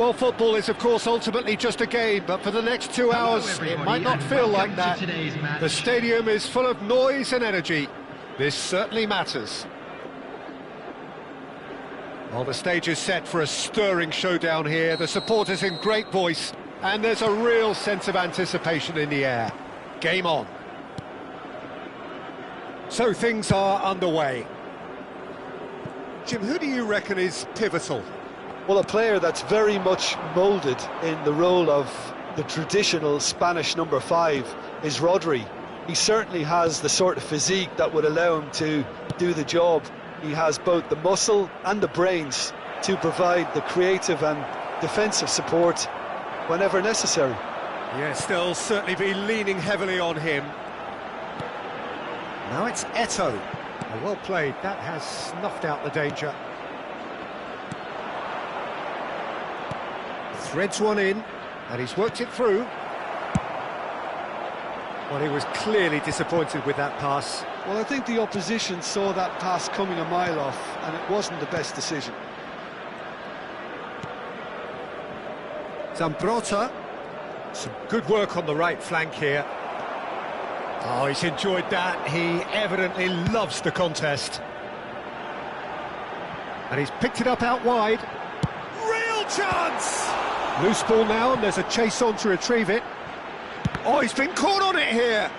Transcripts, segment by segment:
Well, football is, of course, ultimately just a game, but for the next 2 hours, it might not feel like that. The stadium is full of noise and energy. This certainly matters. Well, the stage is set for a stirring showdown here. The supporters in great voice, and there's a real sense of anticipation in the air. Game on. So things are underway. Jim, who do you reckon is pivotal? Well, a player that's very much moulded in the role of the traditional Spanish number 5 is Rodri. He certainly has the sort of physique that would allow him to do the job. He has both the muscle and the brains to provide the creative and defensive support whenever necessary. Yes, they'll certainly be leaning heavily on him. Now it's Eto'o. Well played, that has snuffed out the danger. Threads one in, and he's worked it through. Well, he was clearly disappointed with that pass. Well, I think the opposition saw that pass coming a mile off, and it wasn't the best decision. Zambrotta. Some good work on the right flank here. Oh, he's enjoyed that. He evidently loves the contest. And he's picked it up out wide. Real chance! Loose ball now, and there's a chase on to retrieve it. Oh, he's been caught on it here.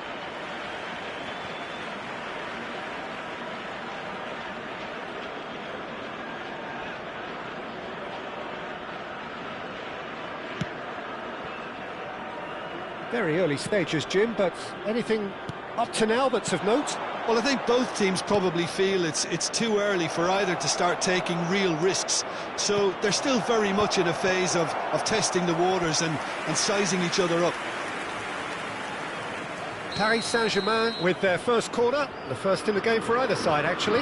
Very early stages, Jim, but anything up to now that's of note? Well, I think both teams probably feel it's too early for either to start taking real risks. So they're still very much in a phase of testing the waters and sizing each other up. Paris Saint-Germain with their first corner, the first in the game for either side, actually.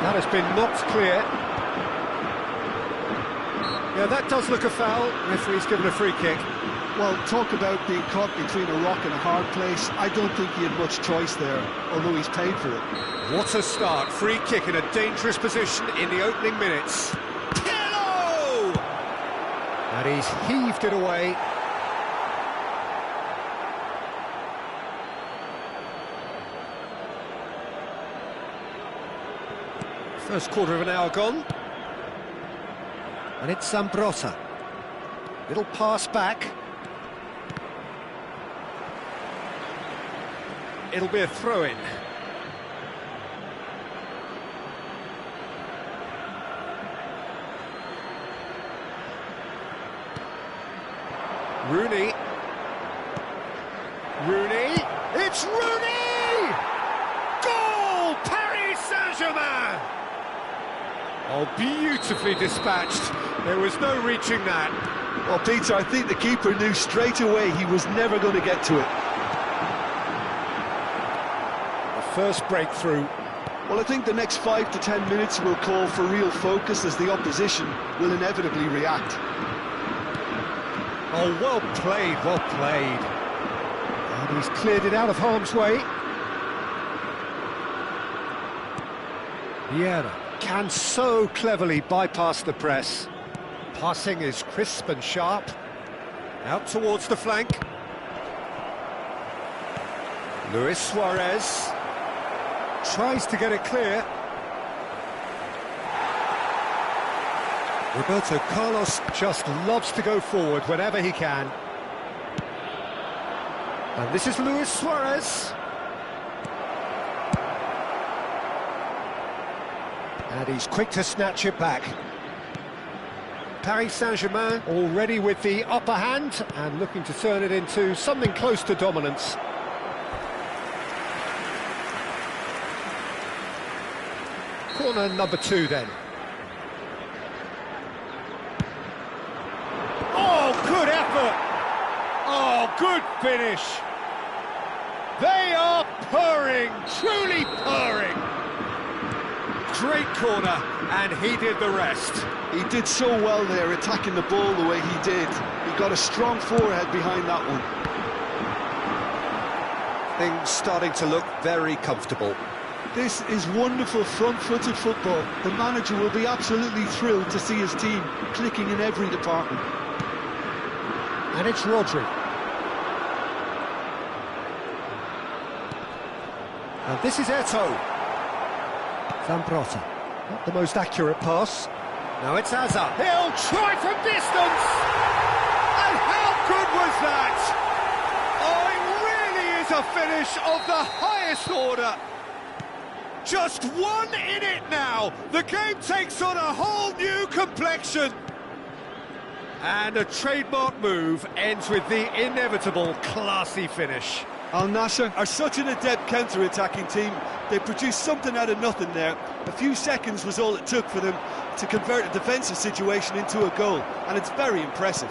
That has been knocked clear. Yeah, that does look a foul. Referee's given a free kick. Well, talk about being caught between a rock and a hard place. I don't think he had much choice there, although he's paid for it. What a start. Free kick in a dangerous position in the opening minutes. Hello! And he's heaved it away. First quarter of an hour gone. And it's Zambrotta. Little pass back. It'll be a throw-in. Rooney. Rooney. It's Rooney! Goal! Paris Saint-Germain! Oh, beautifully dispatched. There was no reaching that. Well, Peter, I think the keeper knew straight away he was never going to get to it. The first breakthrough. Well, I think the next 5 to 10 minutes will call for real focus as the opposition will inevitably react. Oh, well played, well played. And he's cleared it out of harm's way. Vieira can so cleverly bypass the press. Passing is crisp and sharp. Out towards the flank. Luis Suarez tries to get it clear. Roberto Carlos just loves to go forward whenever he can. And this is Luis Suarez. And he's quick to snatch it back. Paris Saint-Germain already with the upper hand and looking to turn it into something close to dominance. Corner number 2 then. Oh, good effort! Oh, good finish! They are purring, truly purring! Great corner, and he did the rest. He did so well there, attacking the ball the way he did. He got a strong forehead behind that one. Things starting to look very comfortable. This is wonderful front-footed football. The manager will be absolutely thrilled to see his team clicking in every department. And it's Rodri. And this is Eto'o. Zambrotta. Not the most accurate pass. Now it's Hazard. He'll try from distance! And how good was that? Oh, it really is a finish of the highest order. Just 1 in it now. The game takes on a whole new complexion. And a trademark move ends with the inevitable classy finish. Al Nassr are such an adept counter-attacking team. They produced something out of nothing there. A few seconds was all it took for them to convert a defensive situation into a goal, and it's very impressive.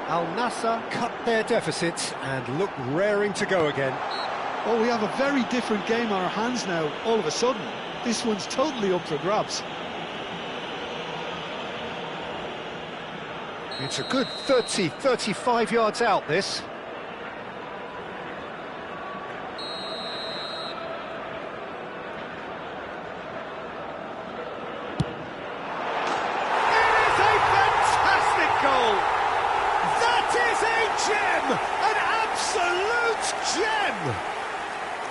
Al Nassr cut their deficit and look raring to go again. Oh, we have a very different game on our hands now, all of a sudden. This one's totally up for grabs. It's a good 35 yards out, this. It is a fantastic goal! That is a gem! An absolute gem!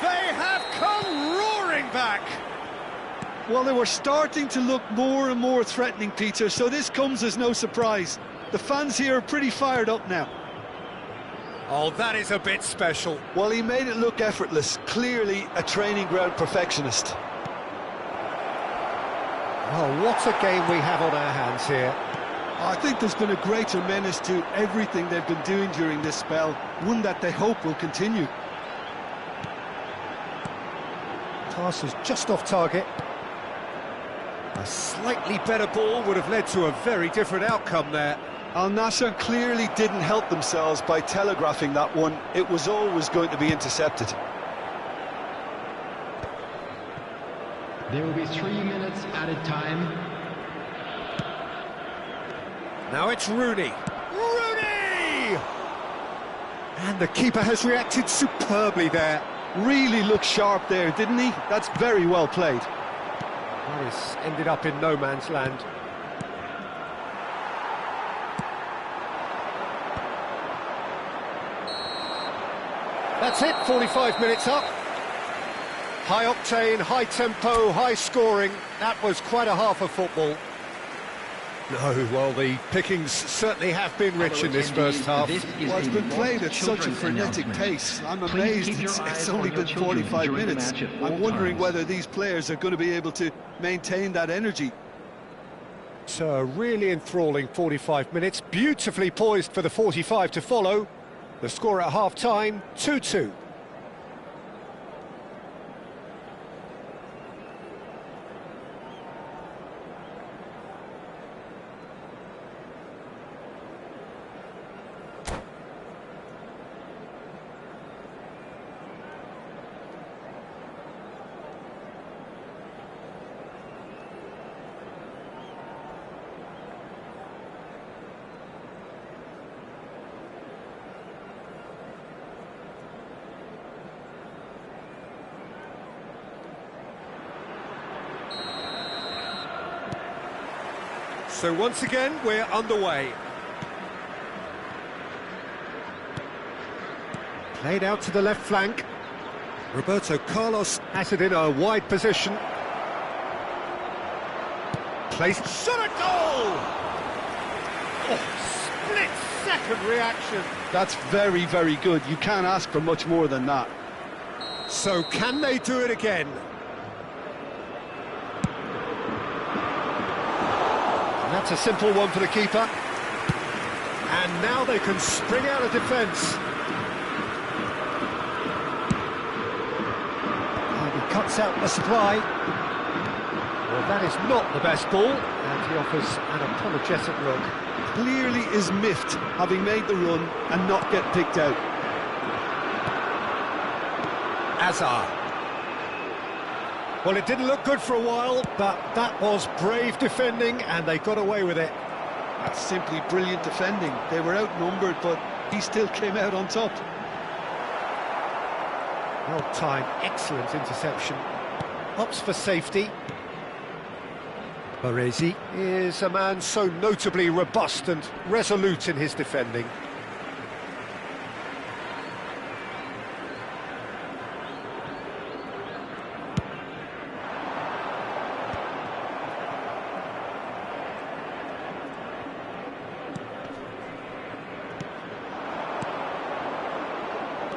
They have come roaring back! Well, they were starting to look more and more threatening, Peter, so this comes as no surprise. The fans here are pretty fired up now. Oh, that is a bit special. Well, he made it look effortless. Clearly a training ground perfectionist. Oh, what a game we have on our hands here. I think there's been a greater menace to everything they've been doing during this spell, one that they hope will continue. Pass was just off target. A slightly better ball would have led to a very different outcome there. Al Nassr clearly didn't help themselves by telegraphing that one. It was always going to be intercepted. There will be 3 minutes added time. Now it's Rooney. Rooney! And the keeper has reacted superbly there. Really looked sharp there, didn't he? That's very well played. This ended up in no man's land. That's it, 45 minutes up. High octane, high tempo, high scoring. That was quite a half of football. No, well, the pickings certainly have been rich in this first half. Well, it's been played at such a frenetic pace. I'm amazed it's only been 45 minutes. I'm wondering whether these players are going to be able to maintain that energy. It's a really enthralling 45 minutes, beautifully poised for the 45 to follow. The score at half-time, 2-2. So once again, we're underway. Played out to the left flank. Roberto Carlos has it in a wide position. Placed, shot at goal! Oh, split-second reaction. That's very, very good. You can't ask for much more than that. So can they do it again? And that's a simple one for the keeper. And now they can spring out of defence. And he cuts out the supply. Well, that is not the best ball. And he offers an apologetic look. Clearly is miffed, having made the run and not get picked out. Hazard. Well, it didn't look good for a while, but that was brave defending, and they got away with it. That's simply brilliant defending. They were outnumbered, but he still came out on top. Well-timed, excellent interception. Opts for safety. Baresi is a man so notably robust and resolute in his defending.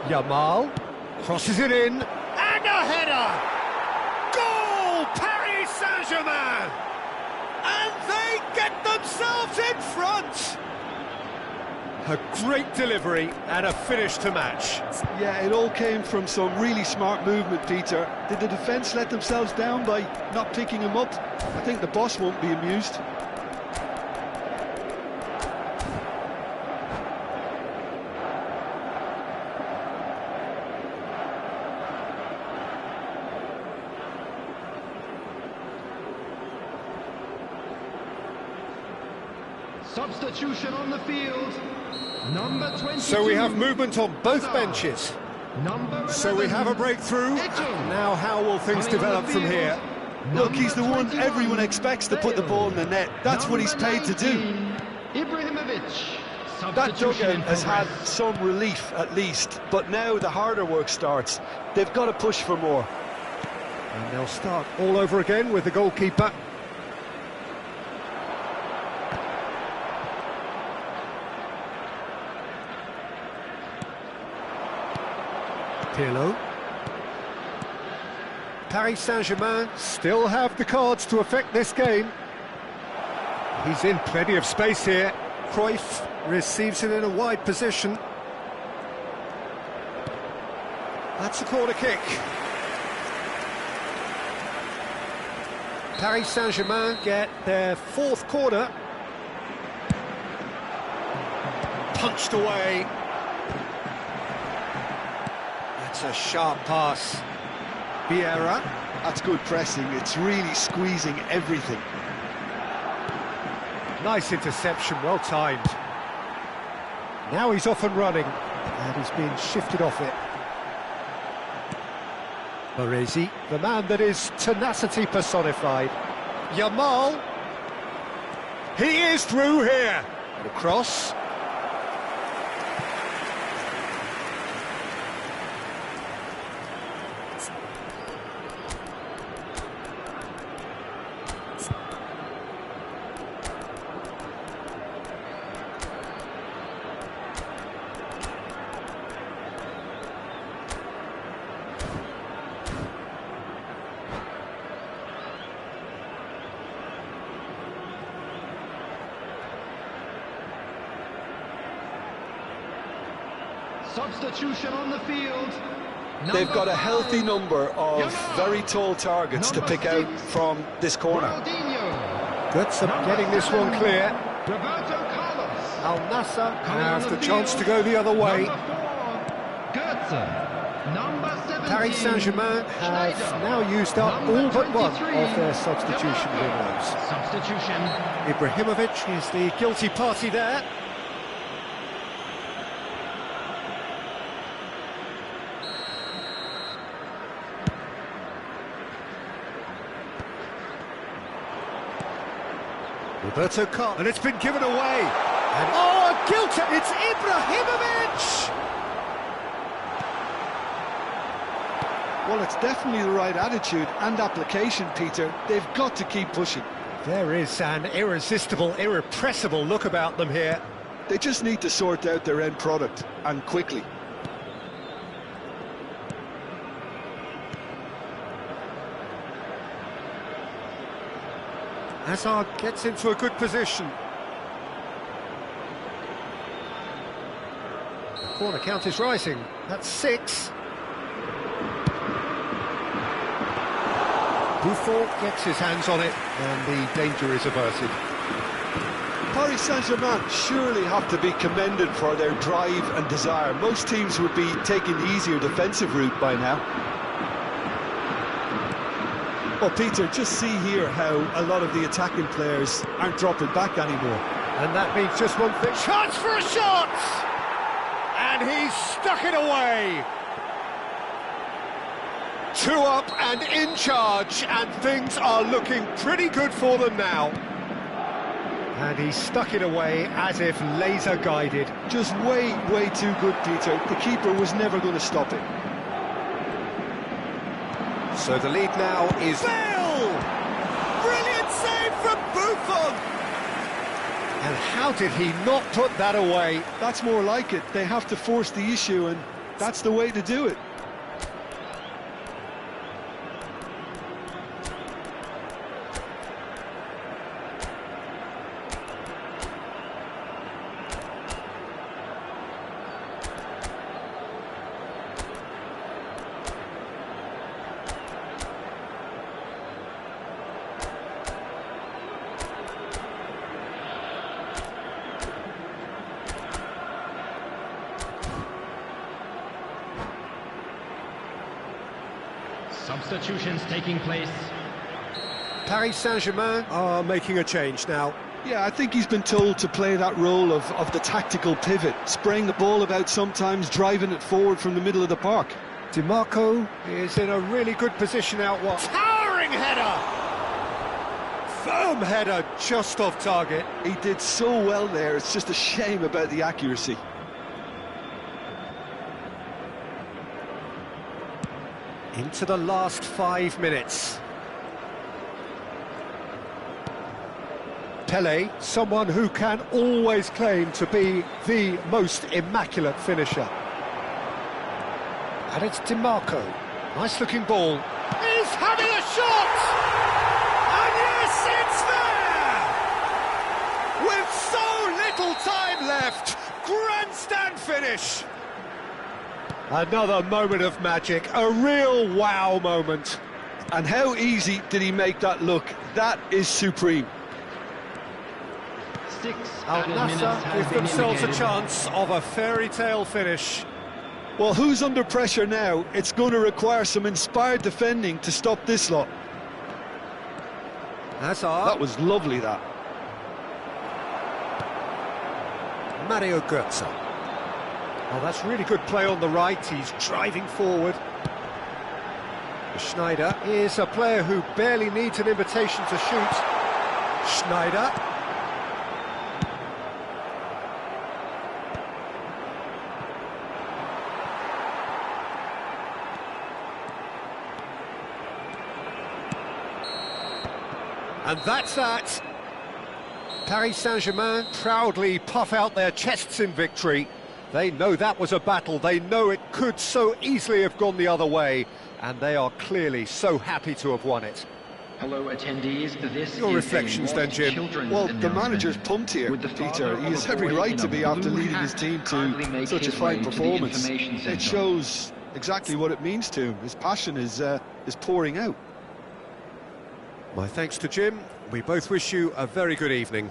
Yamal crosses it in, and a header! Goal! Paris Saint-Germain! And they get themselves in front! A great delivery and a finish to match. Yeah, it all came from some really smart movement, Peter. Did the defence let themselves down by not picking him up? I think the boss won't be amused. Substitution on the field. Number 22. So we have movement on both benches. So we have a breakthrough. Now how will things develop from here? Look, he's the one everyone expects to put the ball in the net. That's what he's paid to do. That dugout has had some relief at least, but now the harder work starts. They've got to push for more. And they'll start all over again with the goalkeeper. Pirlo. Paris Saint-Germain still have the cards to affect this game. He's in plenty of space here. Cruyff receives it in a wide position. That's a corner kick. Paris Saint-Germain get their fourth corner. Punched away. That's a sharp pass. Vieira. That's good pressing. It's really squeezing everything. Nice interception, well timed. Now he's off and running, and he's being shifted off it. Baresi, the man that is tenacity personified. Yamal. He is through here. The cross. Substitution on the field. They've got a healthy number of very tall targets to pick out from this corner. Götze getting this one clear. Al Nassr have the chance to go the other way. Paris Saint-Germain have now used up all but one of their substitution windows. Ibrahimovic is the guilty party there. Roberto Carlos, and it's been given away. And oh, guilty! It's Ibrahimovic! Well, it's definitely the right attitude and application, Peter. They've got to keep pushing. There is an irresistible, irrepressible look about them here. They just need to sort out their end product, and quickly. Hazard gets into a good position. The corner count is rising. That's 6. Buffon gets his hands on it, and the danger is averted. Paris Saint-Germain surely have to be commended for their drive and desire. Most teams would be taking the easier defensive route by now. Well, Peter, just see here how a lot of the attacking players aren't dropping back anymore. And that means just one thing. Chance for a shot! And he's stuck it away! 2 up and in charge, and things are looking pretty good for them now. And he stuck it away as if laser guided. Just way too good, Peter. The keeper was never going to stop it. So the lead now is Bale! Brilliant save from Buffon! And how did he not put that away? That's more like it. They have to force the issue, and that's the way to do it. Substitutions taking place. Paris Saint-Germain are making a change now. Yeah, I think he's been told to play that role of the tactical pivot, spraying the ball about sometimes, driving it forward from the middle of the park. DiMarco is in a really good position out wide. Towering header! Firm header just off target. He did so well there, it's just a shame about the accuracy. Into the last 5 minutes. Pelé, someone who can always claim to be the most immaculate finisher. And it's DiMarco. Nice looking ball. He's having a shot! And yes, it's there! With so little time left, grandstand finish. Another moment of magic, a real wow moment. And how easy did he make that look? That is supreme. Al Nassr give themselves a chance of a fairy tale finish. Well, who's under pressure now? It's going to require some inspired defending to stop this lot. Hazard. That was lovely, that. Mario Götze. Oh, that's really good play on the right. He's driving forward. Schneider is a player who barely needs an invitation to shoot. Schneider. And that's that. Paris Saint-Germain proudly puff out their chests in victory. They know that was a battle, they know it could so easily have gone the other way, and they are clearly so happy to have won it. Hello attendees, this Your is reflections then, Jim? Well, the manager's pumped here, Peter. He has every right to be after leading his team to such a fine performance. It shows exactly what it means to him. His passion is pouring out. My thanks to Jim. We both wish you a very good evening.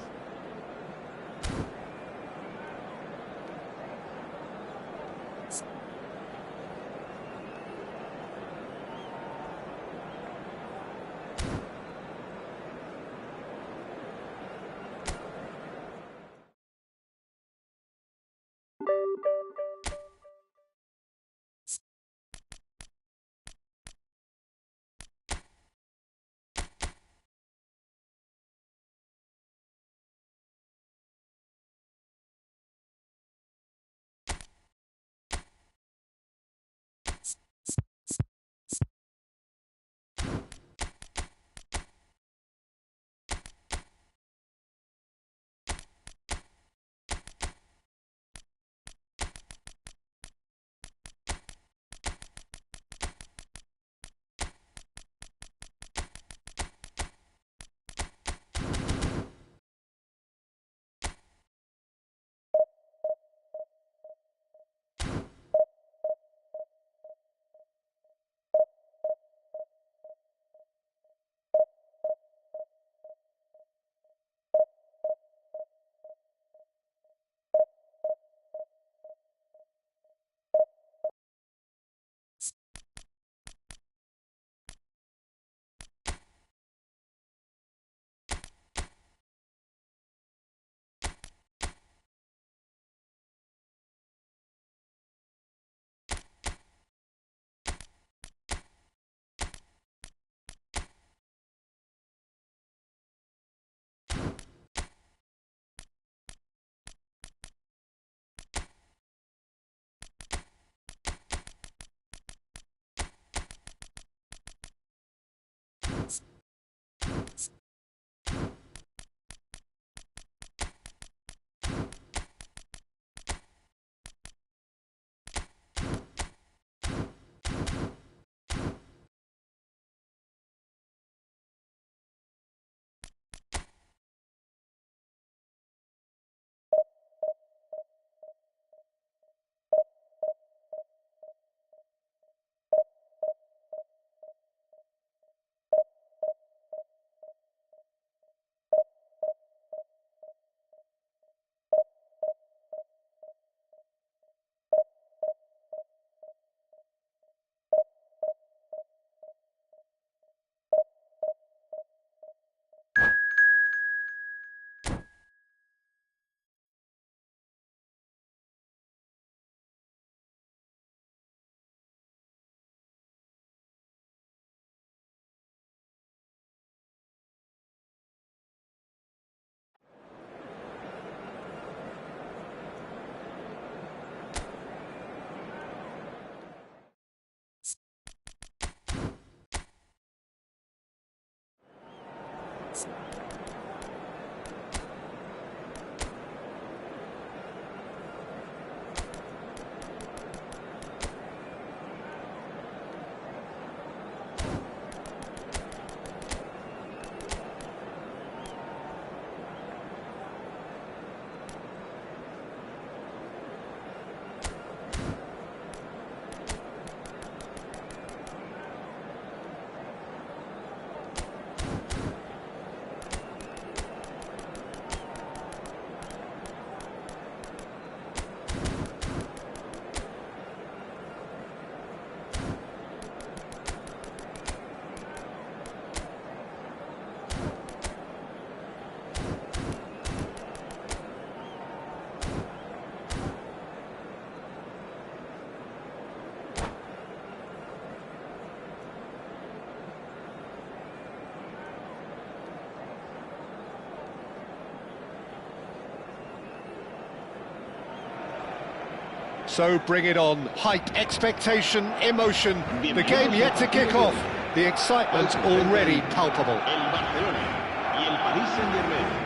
So bring it on. Hype, expectation, emotion. The game yet to kick off. The excitement already palpable.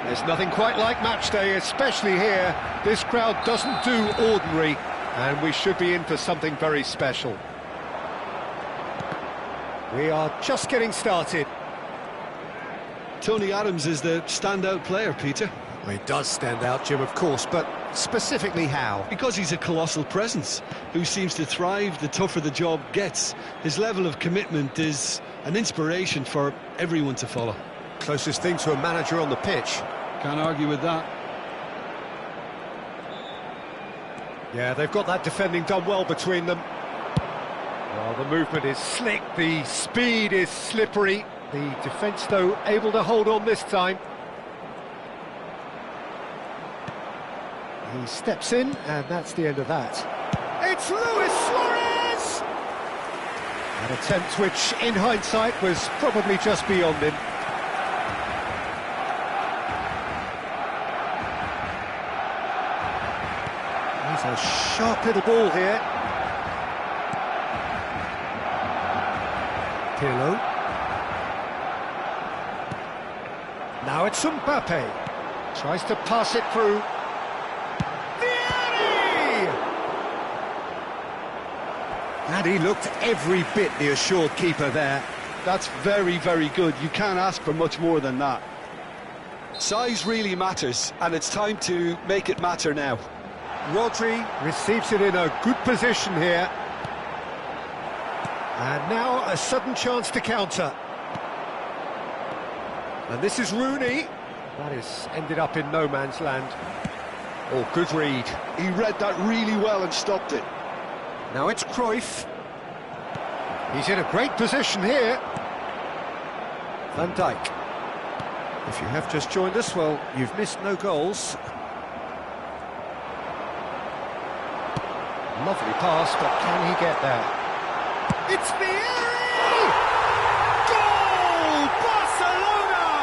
There's nothing quite like match day, especially here. This crowd doesn't do ordinary, and we should be in for something very special. We are just getting started. Tony Adams is the standout player, Peter. Well, he does stand out, Jim, of course, but specifically how? Because he's a colossal presence who seems to thrive the tougher the job gets. His level of commitment is an inspiration for everyone to follow. Closest thing to a manager on the pitch. Can't argue with that. Yeah, they've got that defending done well between them. Well, the movement is slick, the speed is slippery. The defence, though, able to hold on this time. He steps in, and that's the end of that. It's Luis Suarez! An attempt which, in hindsight, was probably just beyond him. He's a sharp little ball here. Pirlo. Now it's Mbappe. Tries to pass it through. And he looked every bit the assured keeper there. That's very, very good. You can't ask for much more than that. Size really matters, and it's time to make it matter now. Rodri receives it in a good position here. And now a sudden chance to counter. And this is Rooney. That has ended up in no man's land. Oh, good read. He read that really well and stopped it. Now it's Cruyff. He's in a great position here. Van Dijk. If you have just joined us, well, you've missed no goals. Lovely pass, but can he get there? It's Vieri! Goal! Barcelona!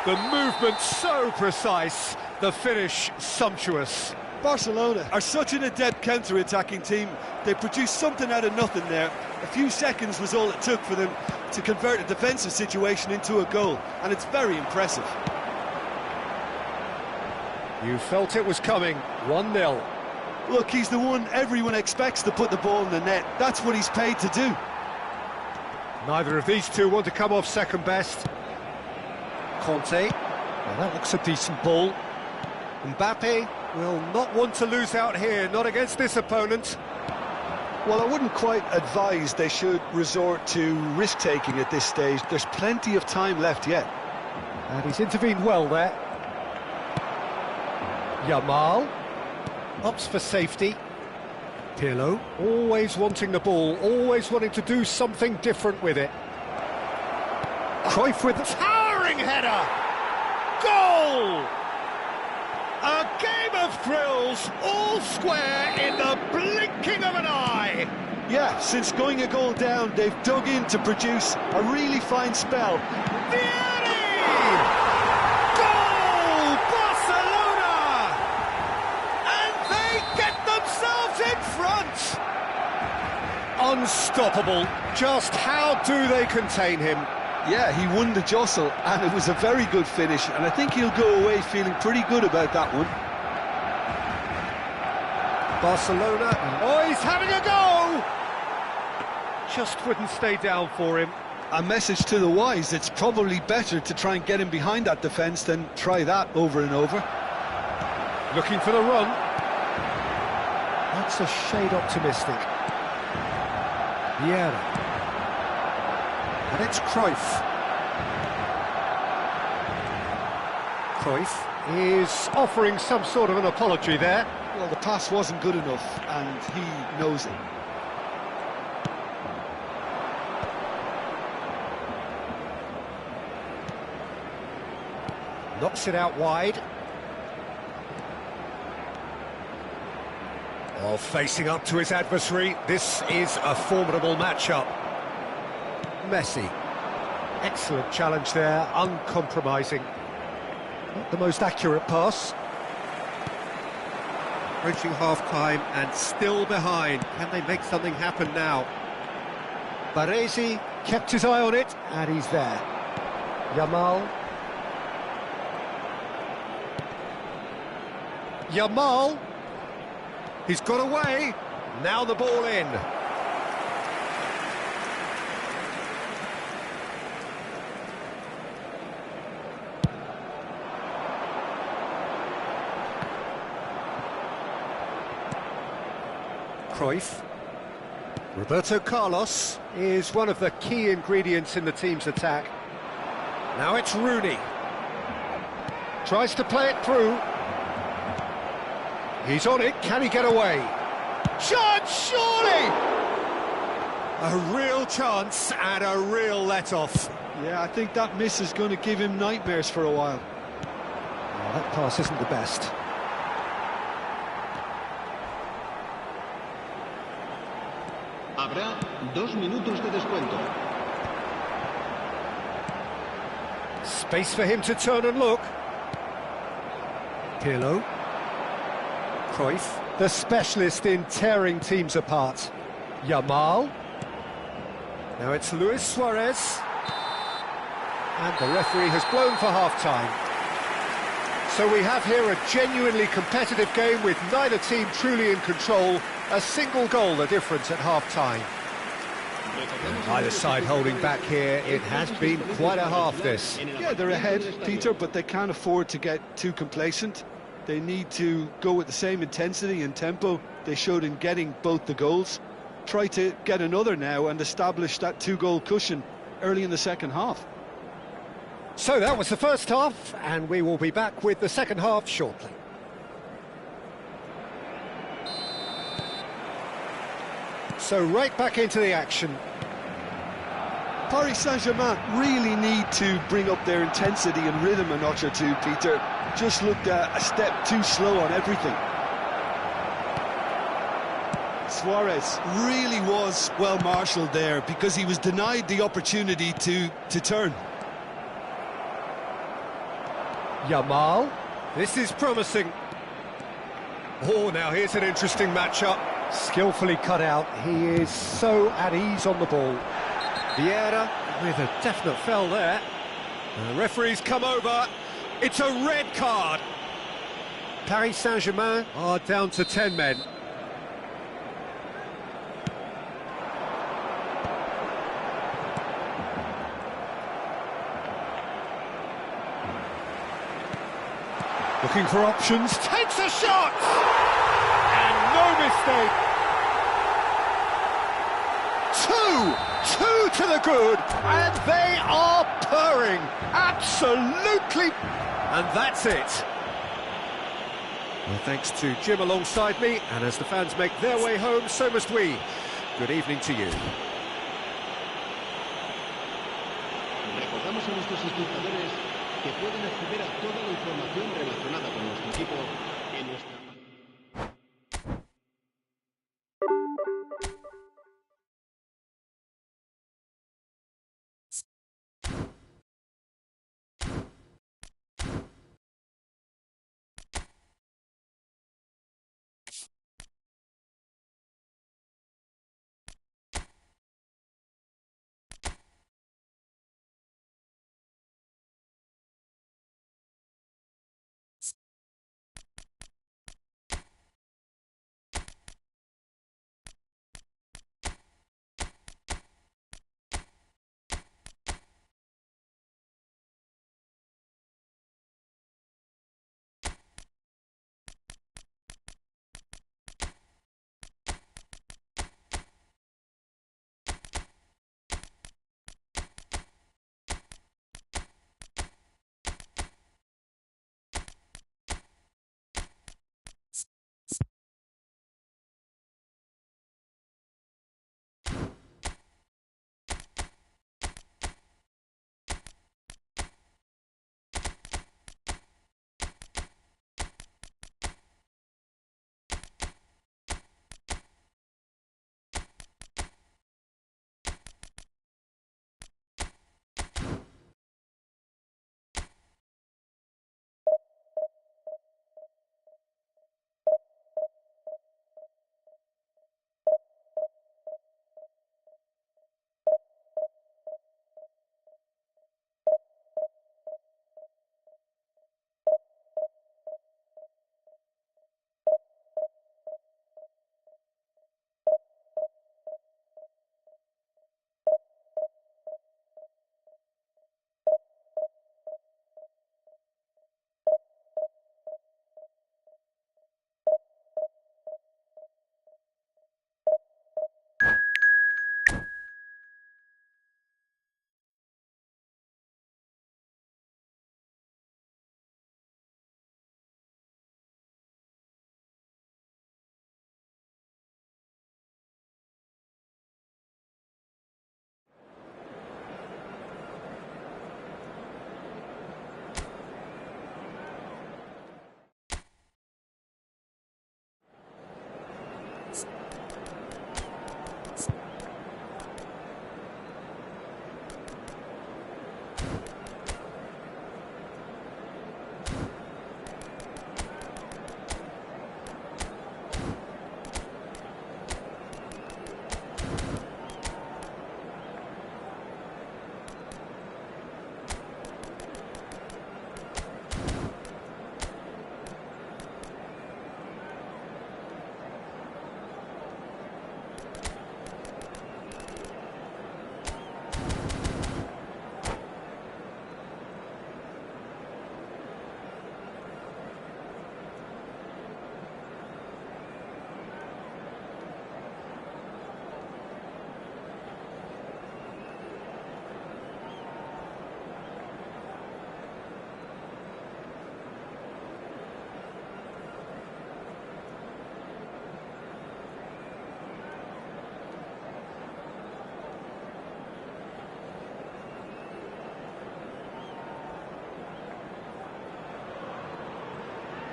The movement so precise, the finish sumptuous. Barcelona are such an adept counter-attacking team. They produced something out of nothing there. A few seconds was all it took for them to convert a defensive situation into a goal, and it's very impressive. You felt it was coming, 1-0. Look, he's the one everyone expects to put the ball in the net. That's what he's paid to do. Neither of these two want to come off second best. Conte, well, that looks a decent ball. Mbappe will not want to lose out here, not against this opponent. Well, I wouldn't quite advise they should resort to risk-taking at this stage. There's plenty of time left yet. And he's intervened well there. Yamal opts for safety. Pirlo, always wanting the ball, always wanting to do something different with it. Cruyff with the towering header! Goal! A game of thrills, all square in the blinking of an eye! Yeah, since going a goal down, they've dug in to produce a really fine spell. Vieri! Goal! Barcelona! And they get themselves in front! Unstoppable. Just how do they contain him? Yeah, he won the jostle, and it was a very good finish, and I think he'll go away feeling pretty good about that one. Barcelona, oh, he's having a go! Just wouldn't stay down for him. A message to the wise, it's probably better to try and get him behind that defence than try that over and over. Looking for the run. That's a shade optimistic. Vieira. And it's Cruyff. Cruyff is offering some sort of an apology there. Well, the pass wasn't good enough, and he knows it. Knocks it out wide. Oh, facing up to his adversary. This is a formidable matchup. Messi. Excellent challenge there, uncompromising. Not the most accurate pass. Approaching half-time and still behind. Can they make something happen now? Baresi kept his eye on it, and he's there. Yamal. Yamal. He's got away. Now the ball in. Cruyff. Roberto Carlos is one of the key ingredients in the team's attack. Now it's Rooney. Tries to play it through. He's on it, can he get away? Chance, surely! A real chance and a real let-off. Yeah, I think that miss is going to give him nightmares for a while. Oh, that pass isn't the best. Habrá 2 minutos de descuento. Space for him to turn and look. Pirlo. Cruyff, the specialist in tearing teams apart. Yamal. Now it's Luis Suarez. And the referee has blown for half-time. So we have here a genuinely competitive game with neither team truly in control. A single goal the difference at half-time. Either side holding back here. It has been quite a half, this. Yeah, they're ahead, Peter, but they can't afford to get too complacent. They need to go with the same intensity and tempo they showed in getting both the goals. Try to get another now and establish that two-goal cushion early in the second half. So that was the first half, and we will be back with the second half shortly. So right back into the action. Paris Saint-Germain really need to bring up their intensity and rhythm a notch or two, Peter. Just looked a step too slow on everything. Suarez really was well marshalled there because he was denied the opportunity to turn. Yamal. This is promising. Oh, now here's an interesting matchup. Skillfully cut out. He is so at ease on the ball. Vieira with a definite foul there. The referee's come over. It's a red card. Paris Saint-Germain are down to 10 men. Looking for options, takes a shot! And no mistake! Two to the good, and they are purring, absolutely! And that's it. Well, thanks to Jim alongside me, and as the fans make their way home, so must we. Good evening to you. Recordamos a nuestros espectadores que pueden acceder a toda la información relacionada con nuestro equipo en nuestra...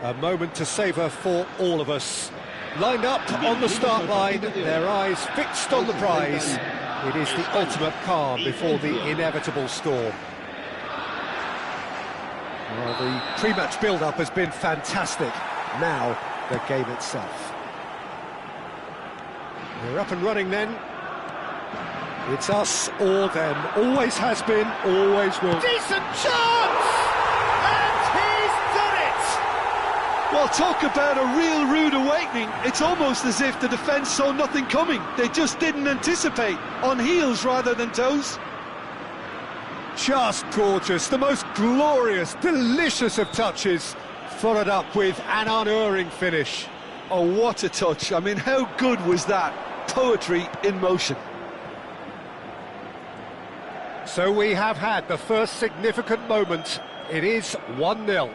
A moment to savour for all of us. Lined up on the start line, their eyes fixed on the prize. It is the ultimate calm before the inevitable storm. Well, the pre-match build-up has been fantastic. Now, the game itself. We're up and running then. It's us or them. Always has been, always will. Decent chance! And he's done it! Well, talk about a real rude awakening. It's almost as if the defence saw nothing coming. They just didn't anticipate. On heels rather than toes. Just gorgeous. The most glorious, delicious of touches. Followed up with an unerring finish. Oh, what a touch. I mean, how good was that? Poetry in motion. So we have had the first significant moment. It is 1-0.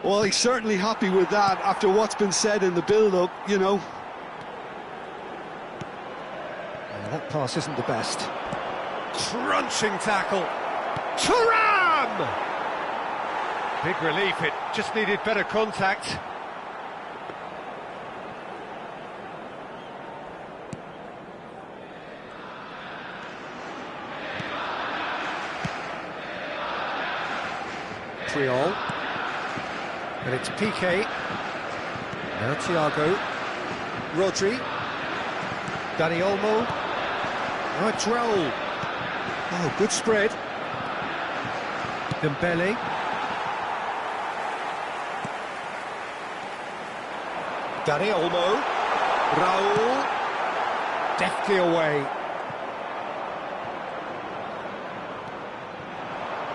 Well, he's certainly happy with that after what's been said in the build-up, you know. Yeah, that pass isn't the best. Crunching tackle. Thuram! Big relief, it just needed better contact. Triol. And it's Piqué. Now Thiago. Rodri. Dani Olmo. Now it's Raul. Oh, good spread. Dembele. Dani Olmo. Raul. Deftly away.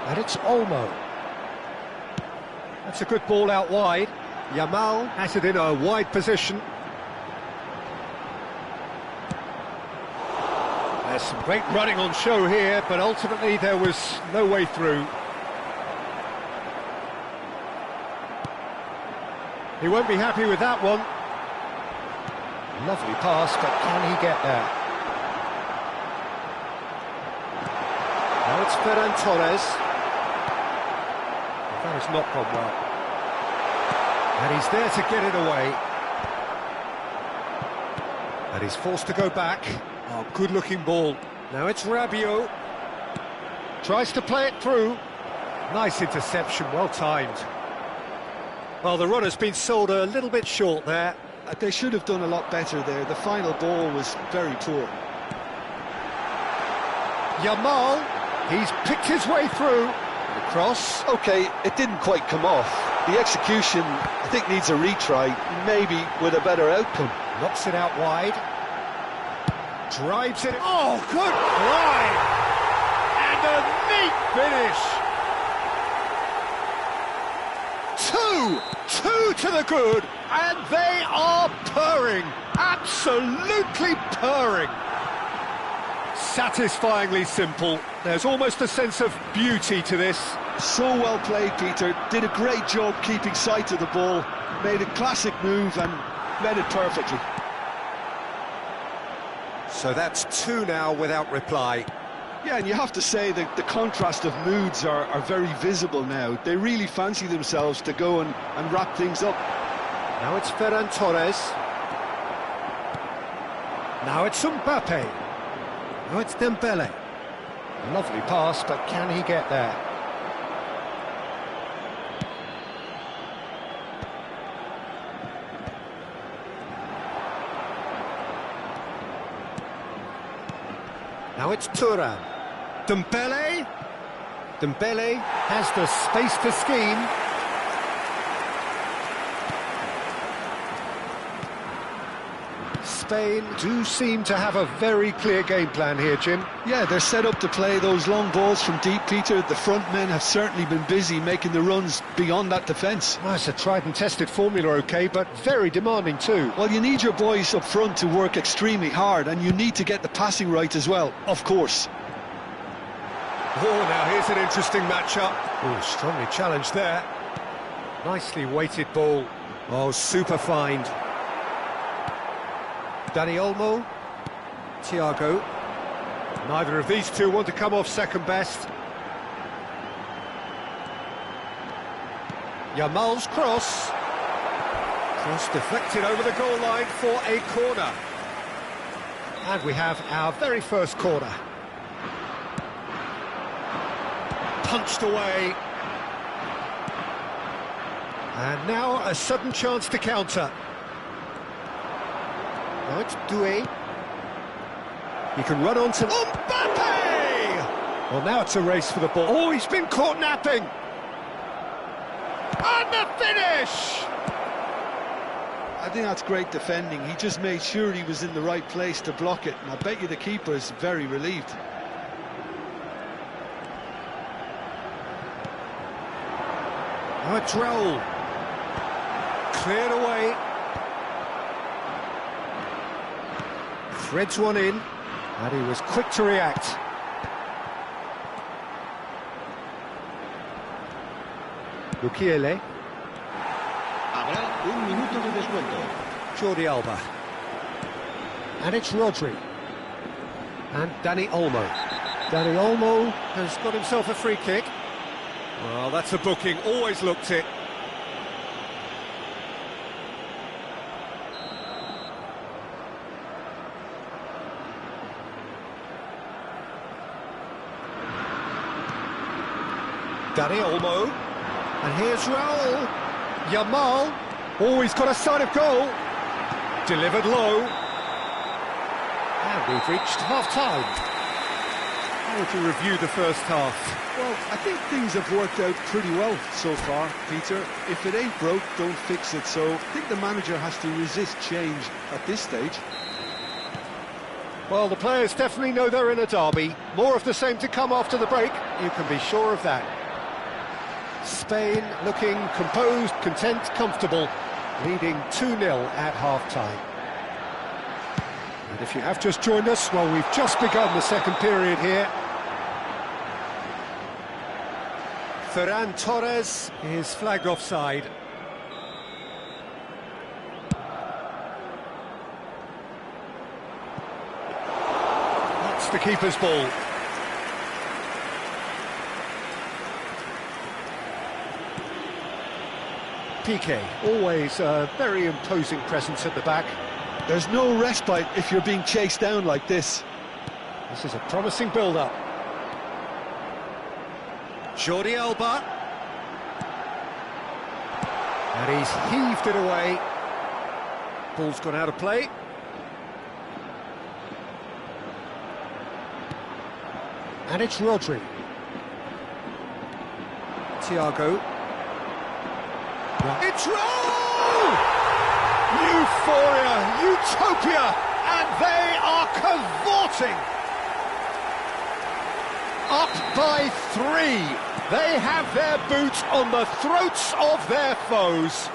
And it's Olmo. That's a good ball out wide. Yamal has it in a wide position. There's some great running on show here, but ultimately there was no way through. He won't be happy with that one. Lovely pass, but can he get there? Now it's Ferran Torres. That has not gone well. And he's there to get it away. And he's forced to go back. Oh, good-looking ball. Now it's Rabiot. Tries to play it through. Nice interception, well timed. Well, the run has been sold a little bit short there. They should have done a lot better there. The final ball was very poor. Yamal, he's picked his way through. The cross. OK, it didn't quite come off. The execution, I think, needs a retry, maybe with a better outcome. Knocks it out wide. Drives it. Oh, good line! And a neat finish. Two to the good, and they are purring. Absolutely purring. Satisfyingly simple. There's almost a sense of beauty to this. So well played, Peter. Did a great job keeping sight of the ball. Made a classic move and read it perfectly. So that's 2 now without reply. Yeah, and you have to say that the contrast of moods are very visible now. They really fancy themselves to go and wrap things up. Now it's Ferran Torres. Now it's Mbappe. Now it's Dembele. Lovely pass, but can he get there? Now it's Thuram. Dembele. Dembele has the space to scheme. Spain do seem to have a very clear game plan here, Jim. Yeah, they're set up to play those long balls from deep, Peter. The front men have certainly been busy making the runs beyond that defence. Well, it's a tried and tested formula, OK, but very demanding too. Well, you need your boys up front to work extremely hard, and you need to get the passing right as well, of course. Oh, now here's an interesting matchup. Oh, strongly challenged there. Nicely weighted ball. Oh, super find. Dani Olmo, Thiago. Neither of these two want to come off second best. Yamal's cross. Cross deflected over the goal line for a corner. And we have our very first corner. Punched away. And now a sudden chance to counter. Now it's Doué. He can run on to Mbappe! Well, now it's a race for the ball. Oh, he's been caught napping! And the finish! I think that's great defending. He just made sure he was in the right place to block it, and I bet you the keeper is very relieved. Now it's Raul. Cleared away. Threads one in, and he was quick to react. Lukiele. Habrá un minuto de descuento. Jordi Alba. And it's Rodri. And Dani Olmo. Dani Olmo has got himself a free kick. Well, that's a booking, always looked it. Dani Olmo. And here's Raul. Yamal. Oh, he's got a sign of goal. Delivered low. And we've reached half-time. How would you review the first half? Well, I think things have worked out pretty well so far, Peter. If it ain't broke, don't fix it. So I think the manager has to resist change at this stage. Well, the players definitely know they're in a derby. More of the same to come after the break, you can be sure of that. Spain looking composed, content, comfortable, leading 2-0 at half-time. And if you have just joined us, well, we've just begun the second period here. Ferran Torres is flagged offside. That's the keeper's ball. Piqué, always a very imposing presence at the back. There's no respite if you're being chased down like this. This is a promising build-up. Jordi Alba. And he's heaved it away. Ball's gone out of play. And it's Rodri. Thiago. It's Raul! Euphoria, utopia, and they are cavorting. Up by 3. They have their boots on the throats of their foes.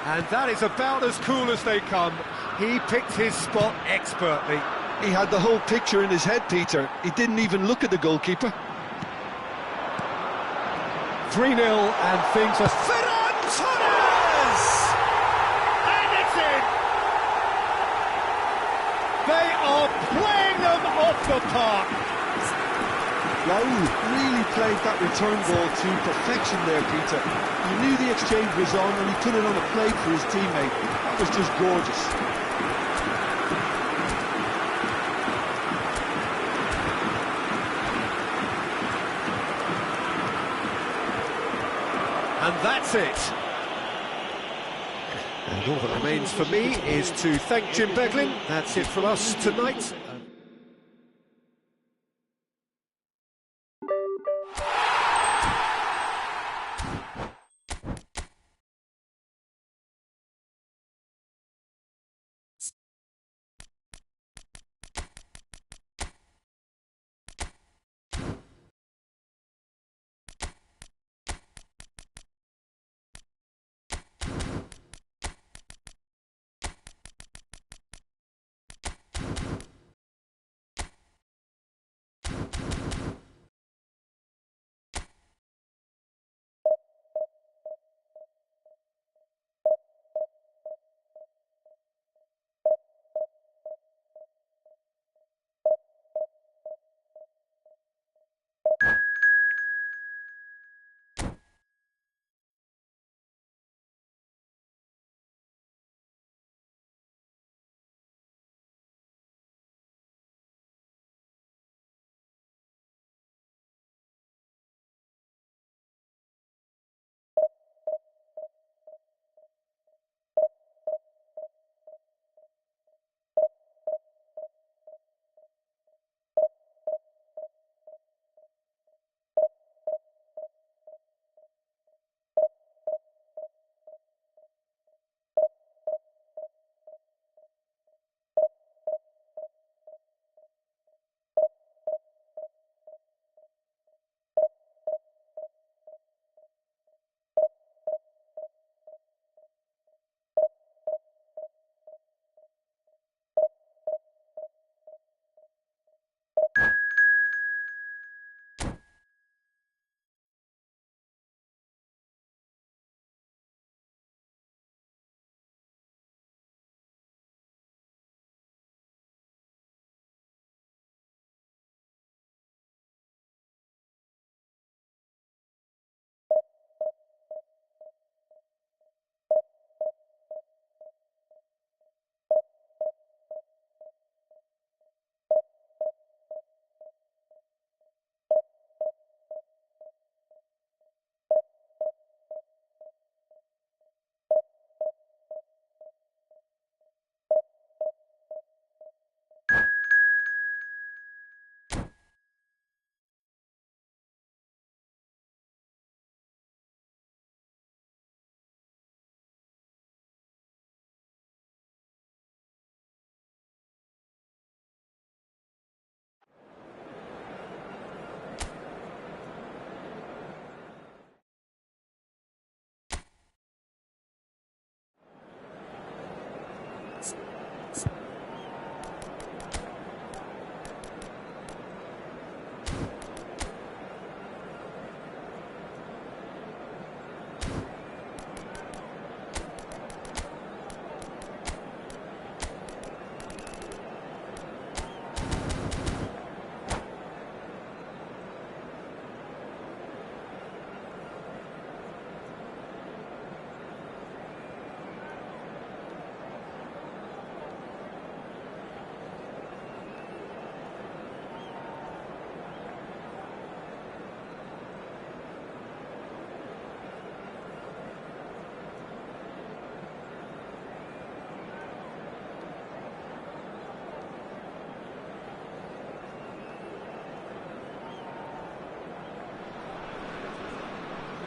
And that is about as cool as they come. He picked his spot expertly. He had the whole picture in his head, Peter. He didn't even look at the goalkeeper. 3-0 and things are... Ferran Torres! And it's in! They are playing them off the park. Raul really played that return ball to perfection there, Peter. You knew the exchange was on and he put it on a plate for his teammate. That was just gorgeous. And that's it. And all that remains for me is to thank Jim Beglin. That's it from us tonight.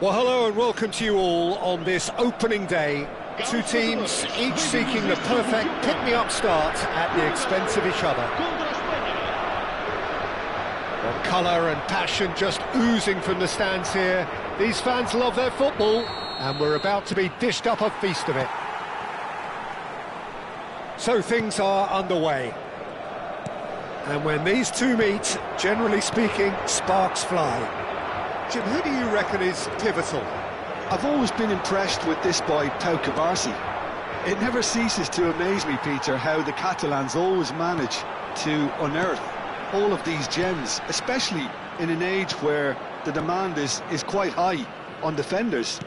Well, hello and welcome to you all on this opening day. Two teams, each seeking the perfect pick-me-up start at the expense of each other. Well, colour and passion just oozing from the stands here. These fans love their football, and we're about to be dished up a feast of it. So things are underway. And when these two meet, generally speaking, sparks fly. Jim, who do you reckon is pivotal? I've always been impressed with this boy, Pau Cubarsí. It never ceases to amaze me, Peter, how the Catalans always manage to unearth all of these gems, especially in an age where the demand is quite high on defenders.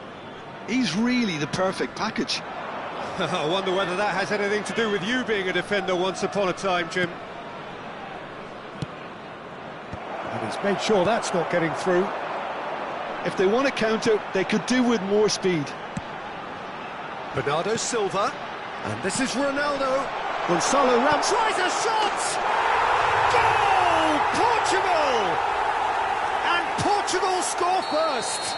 He's really the perfect package. I wonder whether that has anything to do with you being a defender once upon a time, Jim. And he's made sure that's not getting through. If they want to counter, they could do with more speed. Bernardo Silva, and this is Ronaldo. Gonzalo Ramos tries a shot! Goal! Portugal! And Portugal score first!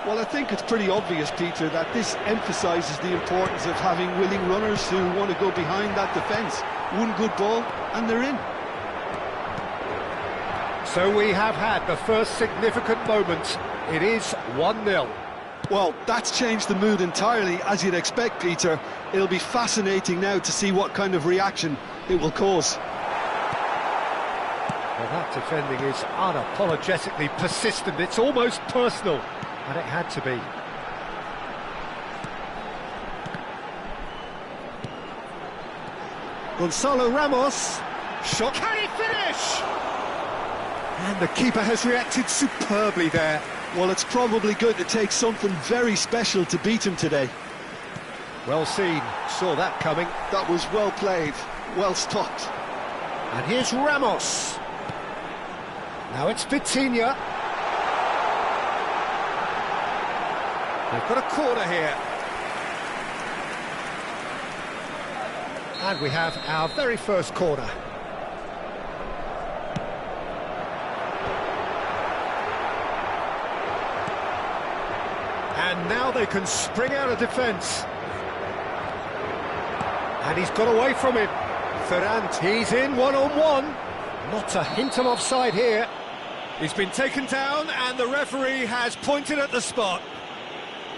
Well, I think it's pretty obvious, Peter, that this emphasises the importance of having willing runners who want to go behind that defence. One good ball, and they're in. So we have had the first significant moment. It is 1-0. Well, that's changed the mood entirely, as you'd expect, Peter. It'll be fascinating now to see what kind of reaction it will cause. Well, that defending is unapologetically persistent. It's almost personal, and it had to be. Gonzalo Ramos. Shot. Can he finish? And the keeper has reacted superbly there. Well, it's probably going to take something very special to beat him today. Well seen, saw that coming. That was well played, well stopped. And here's Ramos. Now it's Vitinha. They've got a corner here. And we have our very first corner. And now they can spring out of defence. And he's got away from him. Ferrand, he's in one-on-one. Not a hint of offside here. He's been taken down and the referee has pointed at the spot.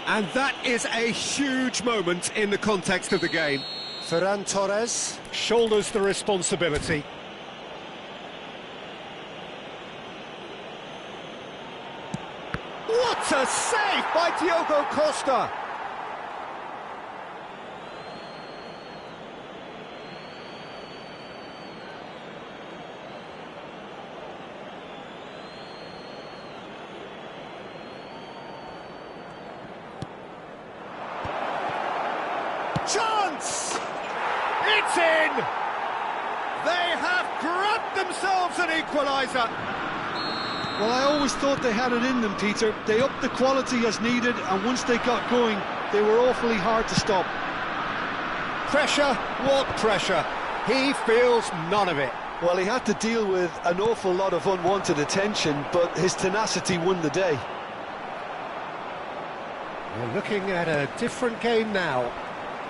And that is a huge moment in the context of the game. Ferran Torres shoulders the responsibility. What a save by Diogo Costa! Chance! It's in! They have grabbed themselves an equaliser. Well, I always thought they had it in them, Peter. They upped the quality as needed, and once they got going, they were awfully hard to stop. Pressure? What pressure? He feels none of it. Well, he had to deal with an awful lot of unwanted attention, but his tenacity won the day. We're looking at a different game now.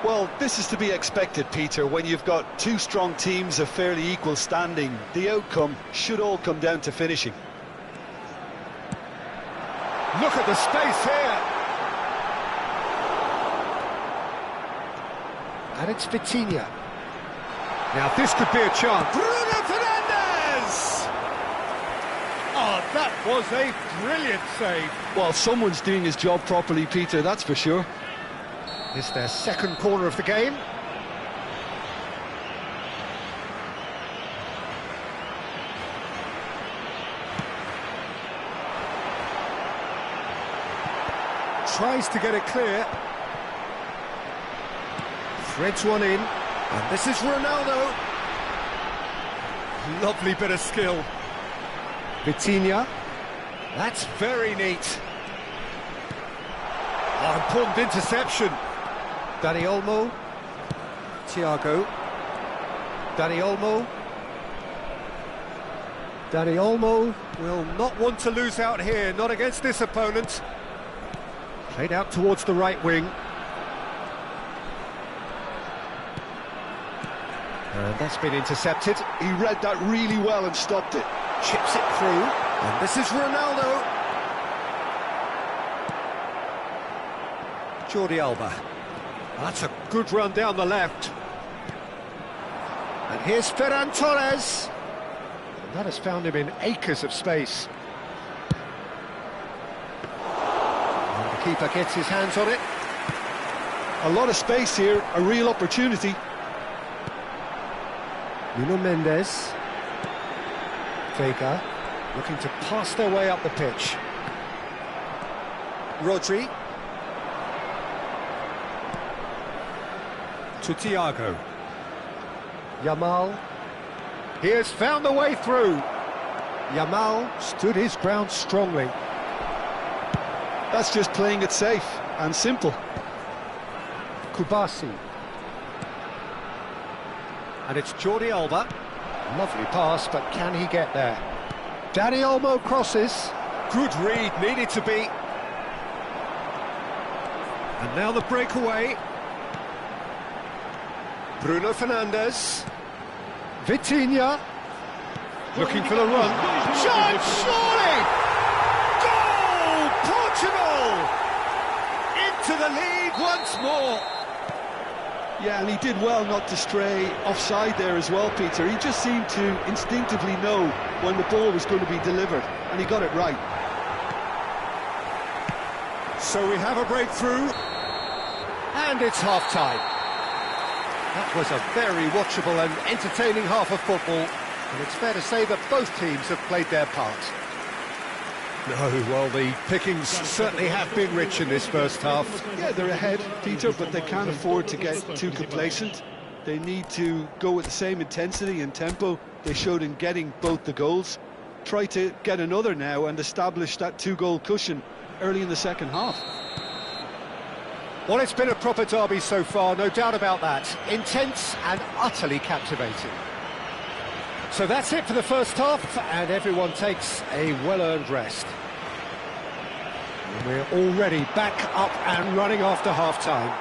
Well, this is to be expected, Peter, when you've got two strong teams of fairly equal standing. The outcome should all come down to finishing. Look at the space here. And it's Vitinha. Now this could be a chance. Bruno Fernandes! Oh, that was a brilliant save. Well, someone's doing his job properly, Peter, that's for sure. It's their second corner of the game. Tries to get it clear. Threads one in. And this is Ronaldo. Lovely bit of skill. Vitinha. That's very neat. Oh, important interception. Dani Olmo. Thiago. Dani Olmo. Dani Olmo will not want to lose out here, not against this opponent. Played out towards the right wing. And that's been intercepted. He read that really well and stopped it. Chips it through. And this is Ronaldo. Jordi Alba. That's a good run down the left. And here's Ferran Torres. And that has found him in acres of space. And the keeper gets his hands on it. A lot of space here, a real opportunity. Nuno Mendes. Vega looking to pass their way up the pitch. Rodri. To Thiago. Yamal. He has found the way through. Yamal stood his ground strongly. That's just playing it safe and simple. Kubasi. And it's Jordi Alba. Lovely pass, but can he get there? Dani Olmo crosses. Good read, needed to be. And now the breakaway. Bruno Fernandes. Vitinha. Looking for the run. Shot, surely! Goal! Portugal! Into the lead once more. Yeah, and he did well not to stray offside there as well, Peter. He just seemed to instinctively know when the ball was going to be delivered, and he got it right. So we have a breakthrough, and it's half-time. That was a very watchable and entertaining half of football, and it's fair to say that both teams have played their part. No, well, the pickings certainly have been rich in this first half. Yeah, they're ahead, Peter, but they can't afford to get too complacent. They need to go with the same intensity and tempo they showed in getting both the goals. Try to get another now and establish that two-goal cushion early in the second half. Well, it's been a proper derby so far, no doubt about that. Intense and utterly captivating. So that's it for the first half, and everyone takes a well-earned rest. And we're already back up and running after half-time.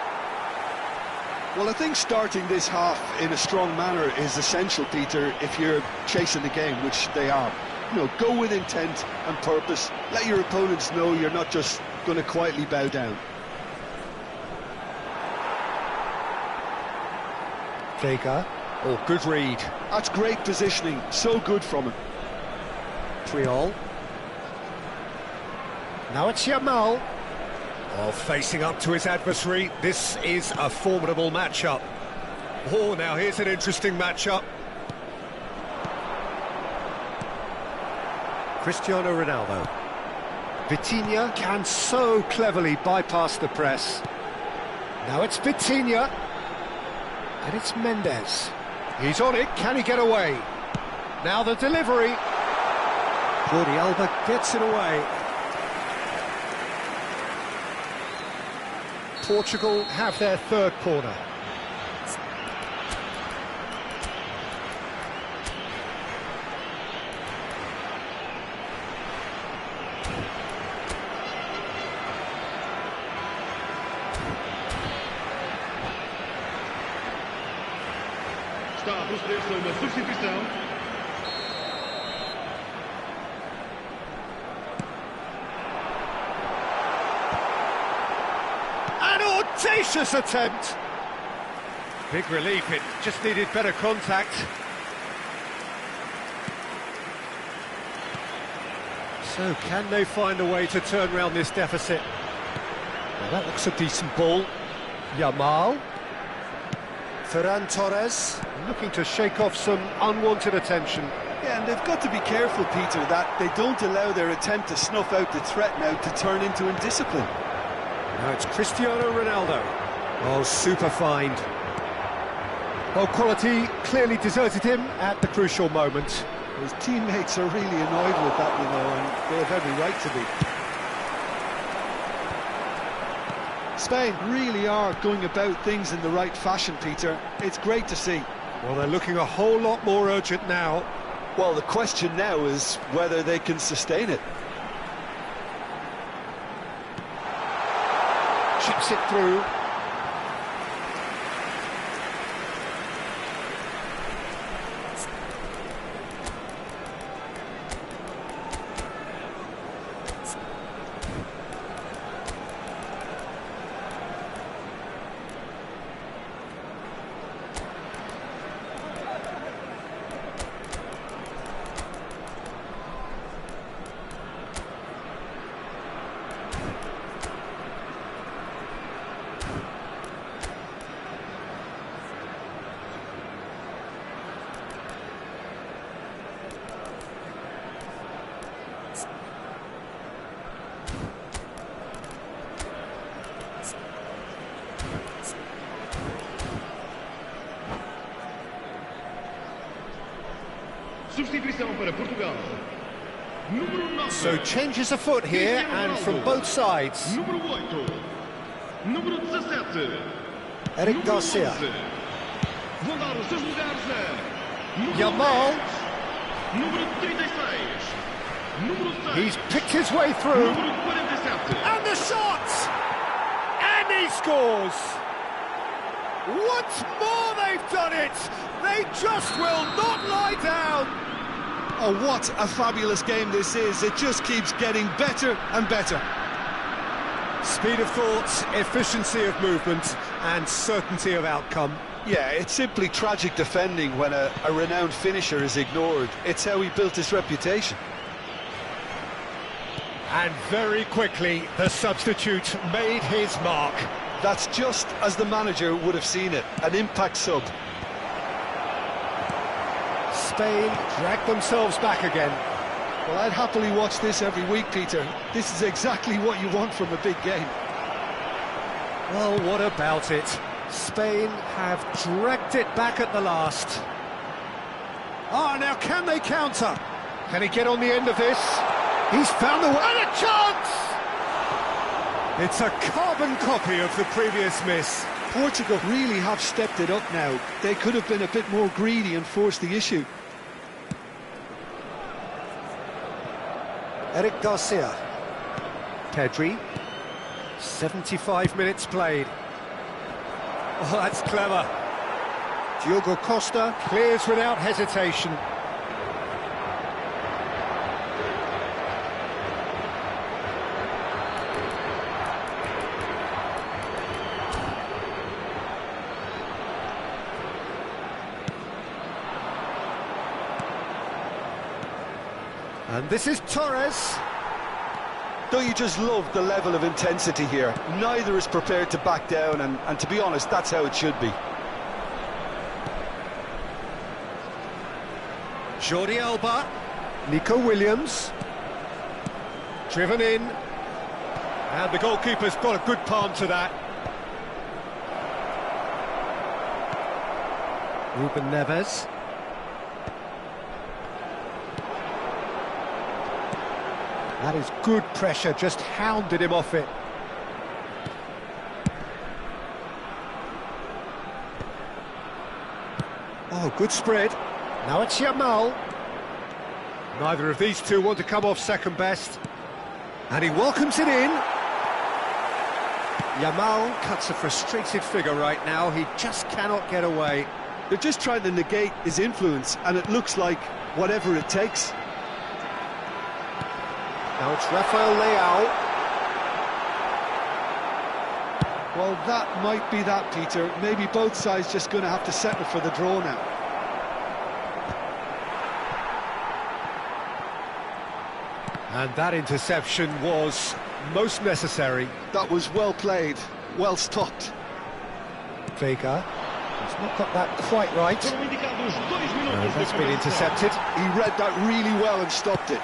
Well, I think starting this half in a strong manner is essential, Peter, if you're chasing the game, which they are. You know, go with intent and purpose. Let your opponents know you're not just going to quietly bow down. Vega. Oh, good read. That's great positioning, so good from him. Triol. Now it's Yamal. Oh, facing up to his adversary. This is a formidable matchup. Oh, now here's an interesting matchup. Cristiano Ronaldo. Vitinha can so cleverly bypass the press. Now it's Vitinha. And it's Mendes. He's on it, can he get away? Now the delivery. Jordi Alba gets it away. Portugal have their third corner. Está a proceder-se a uma substituição. An audacious attempt! Big relief, it just needed better contact. So can they find a way to turn around this deficit? Well, that looks a decent ball. Yamal. Ferran Torres, looking to shake off some unwanted attention. Yeah, and they've got to be careful, Peter, that they don't allow their attempt to snuff out the threat now to turn into indiscipline. Now it's Cristiano Ronaldo. Oh, super find. Well, quality clearly deserted him at the crucial moment. His teammates are really annoyed with that, you know, and they have every right to be. Spain really are going about things in the right fashion, Peter. It's great to see. Well, they're looking a whole lot more urgent now. Well, the question now is whether they can sustain it. pass it through. Substituição para Portugal. Número 9. So changes afoot here, and from both sides. Número 8. Número 17. Eric Número Garcia. 11. Vão dar os seus lugares a... Número Yamal. 10. Número 36. Número 6. He's picked his way through. Número 47. And the shot! And he scores! Once more they've done it! They just will not lie down! Oh, what a fabulous game this is. It just keeps getting better and better. Speed of thought, efficiency of movement, and certainty of outcome. Yeah, it's simply tragic defending when a renowned finisher is ignored. It's how he built his reputation. And very quickly, the substitute made his mark. That's just as the manager would have seen it, an impact sub. Spain drag themselves back again. Well, I'd happily watch this every week, Peter. This is exactly what you want from a big game. Well, what about it? Spain have dragged it back at the last. Ah, now can they counter? Can he get on the end of this? He's found the way. And a chance! It's a carbon copy of the previous miss. Portugal really have stepped it up now. They could have been a bit more greedy and forced the issue. Eric Garcia. Pedri. 75 minutes played. Oh, that's clever. Diogo Costa clears without hesitation. And this is Torres. Don't you just love the level of intensity here? Neither is prepared to back down, and to be honest, that's how it should be. Jordi Alba. Nico Williams. Driven in. And the goalkeeper's got a good palm to that. Ruben Neves. That is good pressure, just hounded him off it. Oh, good spread. Now it's Yamal. Neither of these two want to come off second best. And he welcomes it in. Yamal cuts a frustrated figure right now. He just cannot get away. They're just trying to negate his influence, and it looks like whatever it takes. Now it's Rafael Leao. Well, that might be that, Peter. Maybe both sides just going to have to settle for the draw now. And that interception was most necessary. That was well played, well stopped. Vega has not got that quite right. And that's been intercepted. He read that really well and stopped it.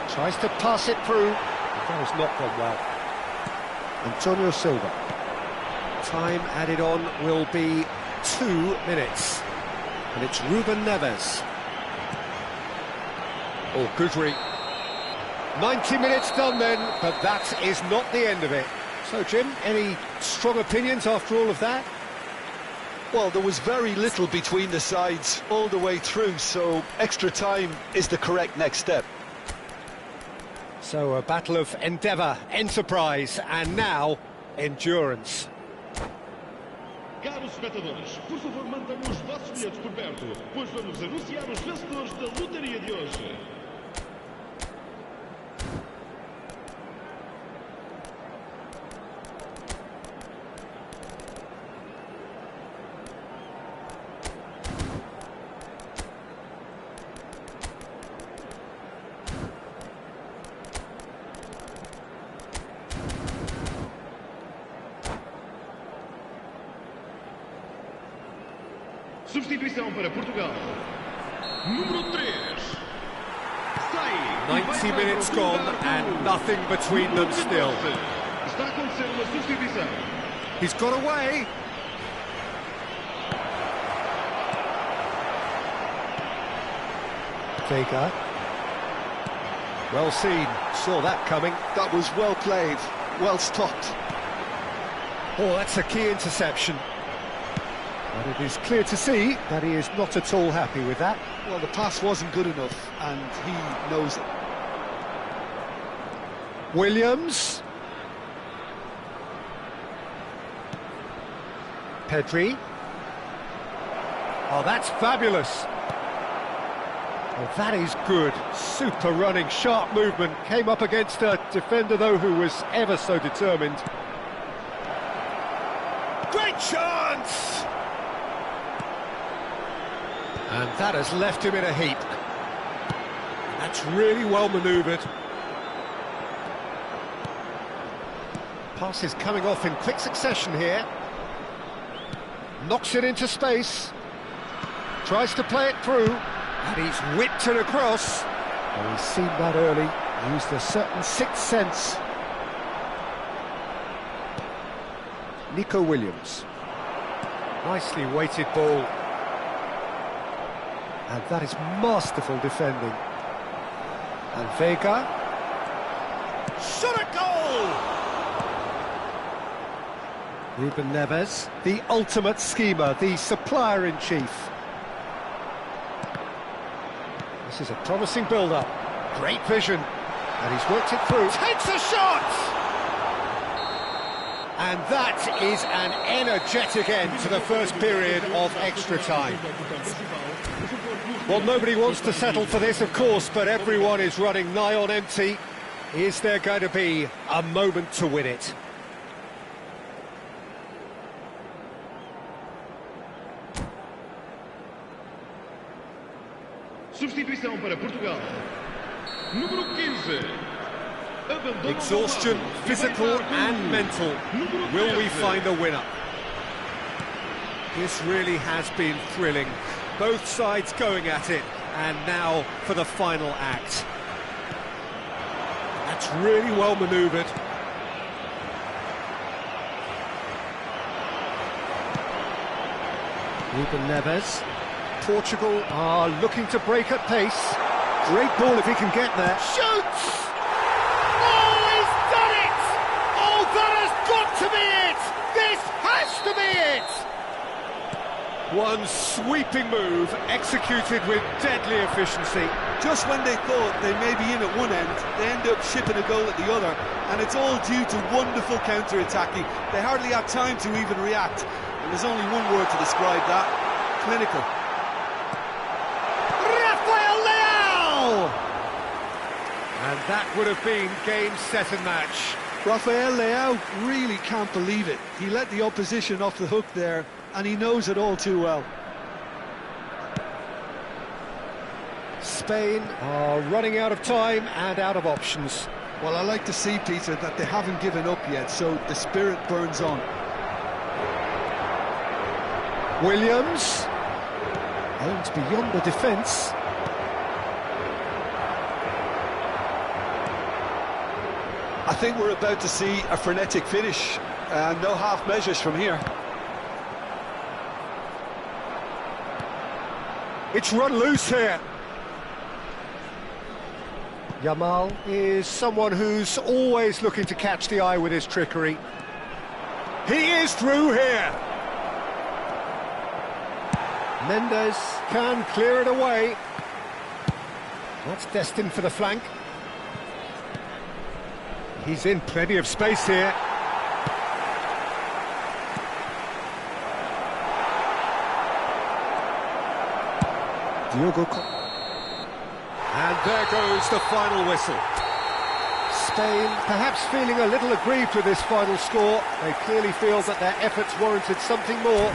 Tries to pass it through. That has not gone well. Antonio Silva. Time added on will be 2 minutes. And it's Ruben Neves. Oh, good read. 90 minutes done then, but that is not the end of it. So, Jim, any strong opinions after all of that? Well, there was very little between the sides all the way through, so extra time is the correct next step. So a battle of endeavour, enterprise, and now endurance. Caros espectadores, por favor mantenham os vossos bilhetes por perto, pois vamos anunciar os vencedores da lotaria de hoje. Substituição para Portugal. Número 3. Sai. 90 minutes gone and nothing between them still. Está a acontecer uma substituição. He's got away. Vega. Well seen. Saw that coming. That was well played, well stopped. Oh, that's a key interception. But it is clear to see that he is not at all happy with that. Well, the pass wasn't good enough, and he knows it. Williams. Pedri. Oh, that's fabulous. Oh, that is good. Super running, sharp movement. Came up against a defender, though, who was ever so determined. Great chance! And that has left him in a heap. That's really well manoeuvred. Pass is coming off in quick succession here. Knocks it into space. Tries to play it through. And he's whipped it across. Oh, he's seen that early. Used a certain sixth sense. Nico Williams. Nicely weighted ball. And that is masterful defending. And Vega. Shot a goal! Ruben Neves, the ultimate schemer, the supplier-in-chief. This is a promising build-up. Great vision. And he's worked it through. Takes a shot! And that is an energetic end to the first period of extra time. Well, nobody wants to settle for this, of course, but everyone is running nigh on empty. Is there going to be a moment to win it? Substituição para Portugal. Número 15. Exhaustion, physical and mental. Will we find a winner? This really has been thrilling. Both sides going at it, and now for the final act. That's really well manoeuvred. Ruben Neves. Portugal are looking to break at pace. Great ball if he can get there. Shoots! Oh, he's done it! Oh, that has got to be it! This has to be it! One sweeping move, executed with deadly efficiency. Just when they thought they may be in at one end, they end up shipping a goal at the other, and it's all due to wonderful counter-attacking. They hardly had time to even react, and there's only one word to describe that: clinical. And that would have been game, set and match. Rafael Leao really can't believe it. He let the opposition off the hook there, and he knows it all too well. Spain are running out of time and out of options. Well, I like to see, Peter, that they haven't given up yet, so the spirit burns on. Williams aims beyond the defence. I think we're about to see a frenetic finish, and no half measures from here. It's run loose here. Yamal is someone who's always looking to catch the eye with his trickery. He is through here. Mendes can clear it away. That's destined for the flank. He's in plenty of space here. And there goes the final whistle. Spain perhaps feeling a little aggrieved with this final score. They clearly feel that their efforts warranted something more.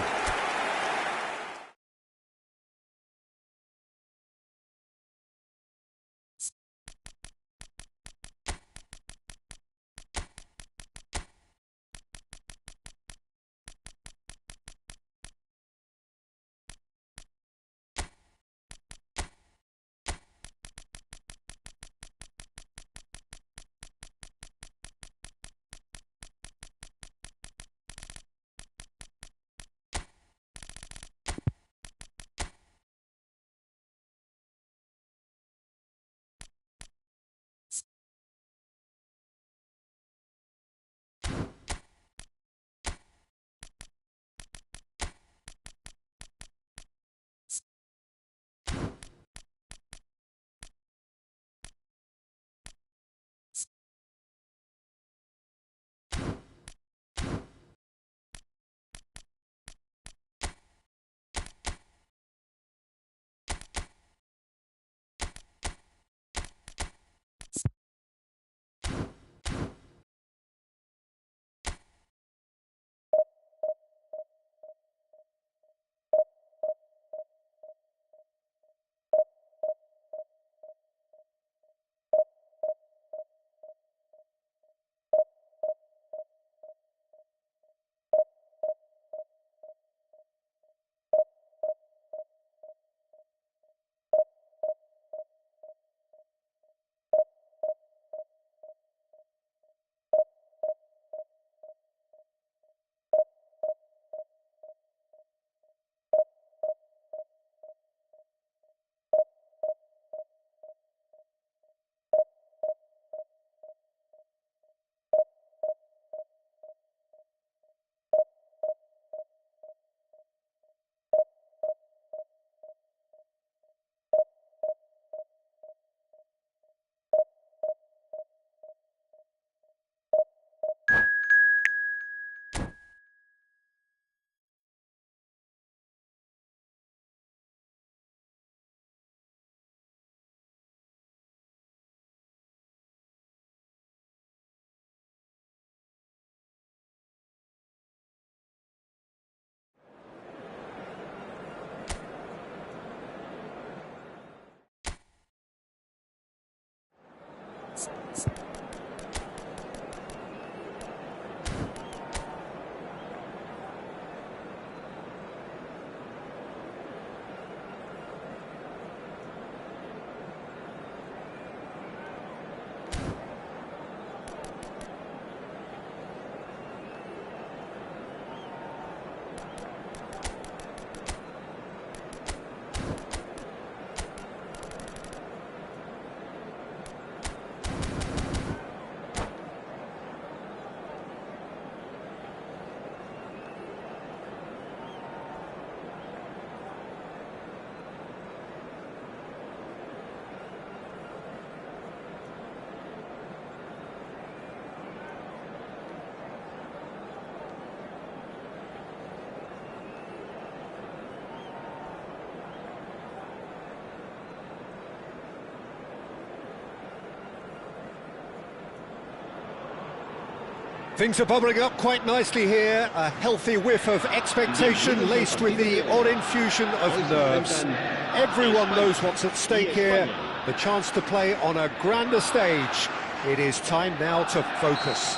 Things are bubbling up quite nicely here. A healthy whiff of expectation laced with the odd infusion of nerves. Everyone knows what's at stake here. The chance to play on a grander stage. It is time now to focus.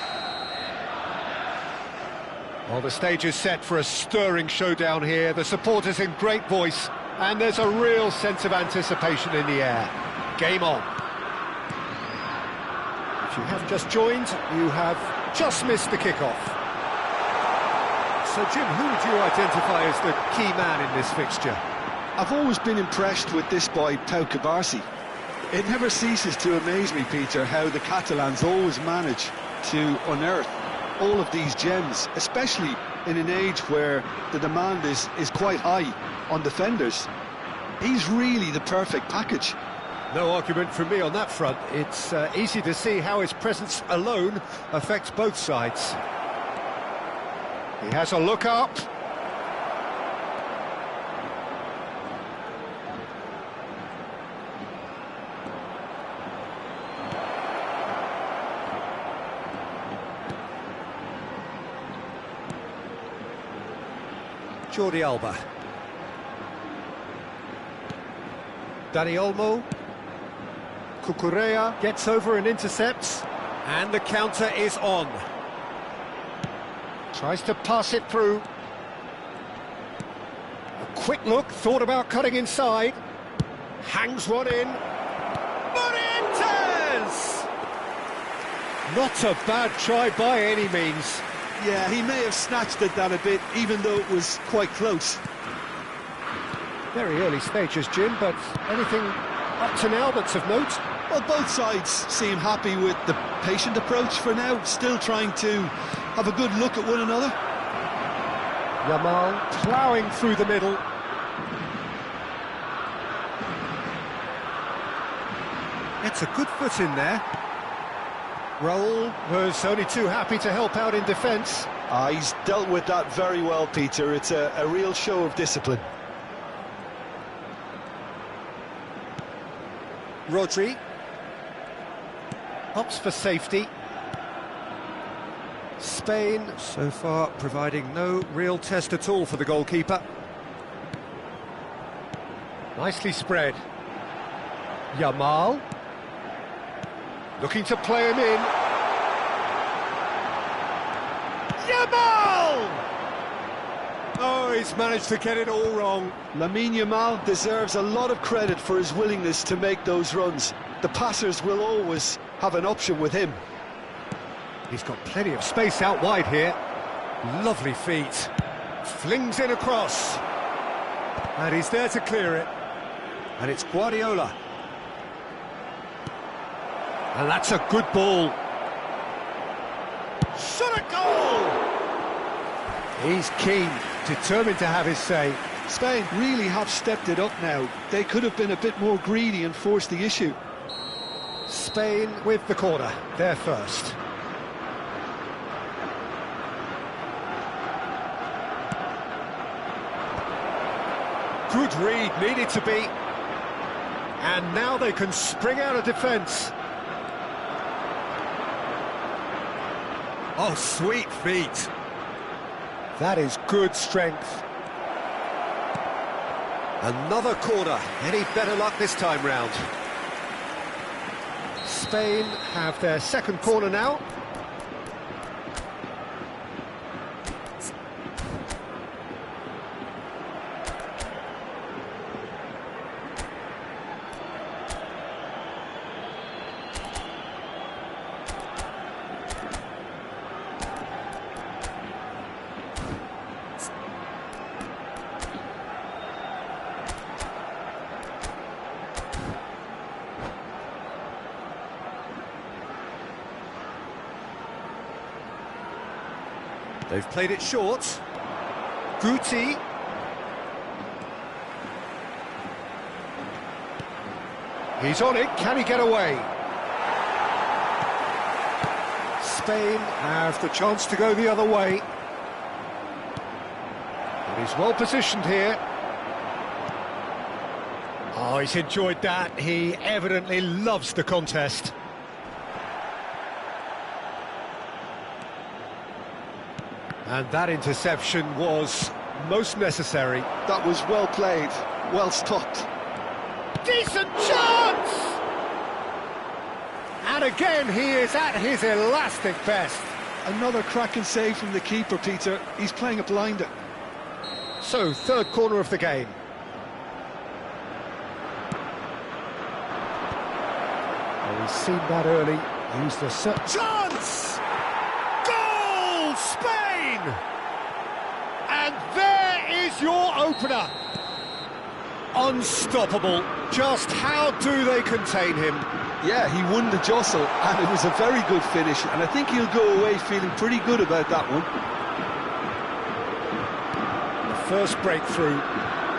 Well, the stage is set for a stirring showdown here. The supporters in great voice, and there's a real sense of anticipation in the air. Game on. If you have just joined, you have just missed the kickoff. So, Jim, who would you identify as the key man in this fixture? I've always been impressed with this boy, Pau Cubarsí. It never ceases to amaze me, Peter, how the Catalans always manage to unearth all of these gems, especially in an age where the demand is quite high on defenders. He's really the perfect package. No argument from me on that front. It's easy to see how his presence alone affects both sides. He has a look up. Jordi Alba. Dani Olmo. Cucurella gets over and intercepts. And the counter is on. Tries to pass it through. A quick look, thought about cutting inside. Hangs one in. Morientes! Not a bad try by any means. Yeah, he may have snatched at that a bit, even though it was quite close. Very early stages, Jim, but anything up to now that's of note? Well, both sides seem happy with the patient approach for now, still trying to have a good look at one another. Yamal ploughing through the middle. It's a good foot in there. Raul was only too happy to help out in defence. He's dealt with that very well, Peter. It's a real show of discipline. Rodri opts for safety. Spain, so far, providing no real test at all for the goalkeeper. Nicely spread. Yamal. Looking to play him in. Yamal! Oh, he's managed to get it all wrong. Lamine Yamal deserves a lot of credit for his willingness to make those runs. The passers will always have an option with him. He's got plenty of space out wide here. Lovely feet. Flings in across. And he's there to clear it. And it's Guardiola. And that's a good ball. Shot a goal! He's keen, determined to have his say. Spain really have stepped it up now. They could have been a bit more greedy and forced the issue. Spain with the corner, they're first. Good read, needed to be. And now they can spring out of defence. Oh, sweet feet. That is good strength. Another corner. Any better luck this time round? Spain have their second corner now. They've played it short. Guti. He's on it, can he get away? Spain have the chance to go the other way. And he's well positioned here. Oh, he's enjoyed that. He evidently loves the contest. And that interception was most necessary. That was well played, well stopped. Decent chance! And again, he is at his elastic best. Another cracking save from the keeper, Peter. He's playing a blinder. So, third corner of the game. Well, he's seen that early. Used the chance! Goal! Spain! And there is your opener. Unstoppable. Just how do they contain him? Yeah, he won the jostle, and it was a very good finish, and I think he'll go away feeling pretty good about that one. The first breakthrough.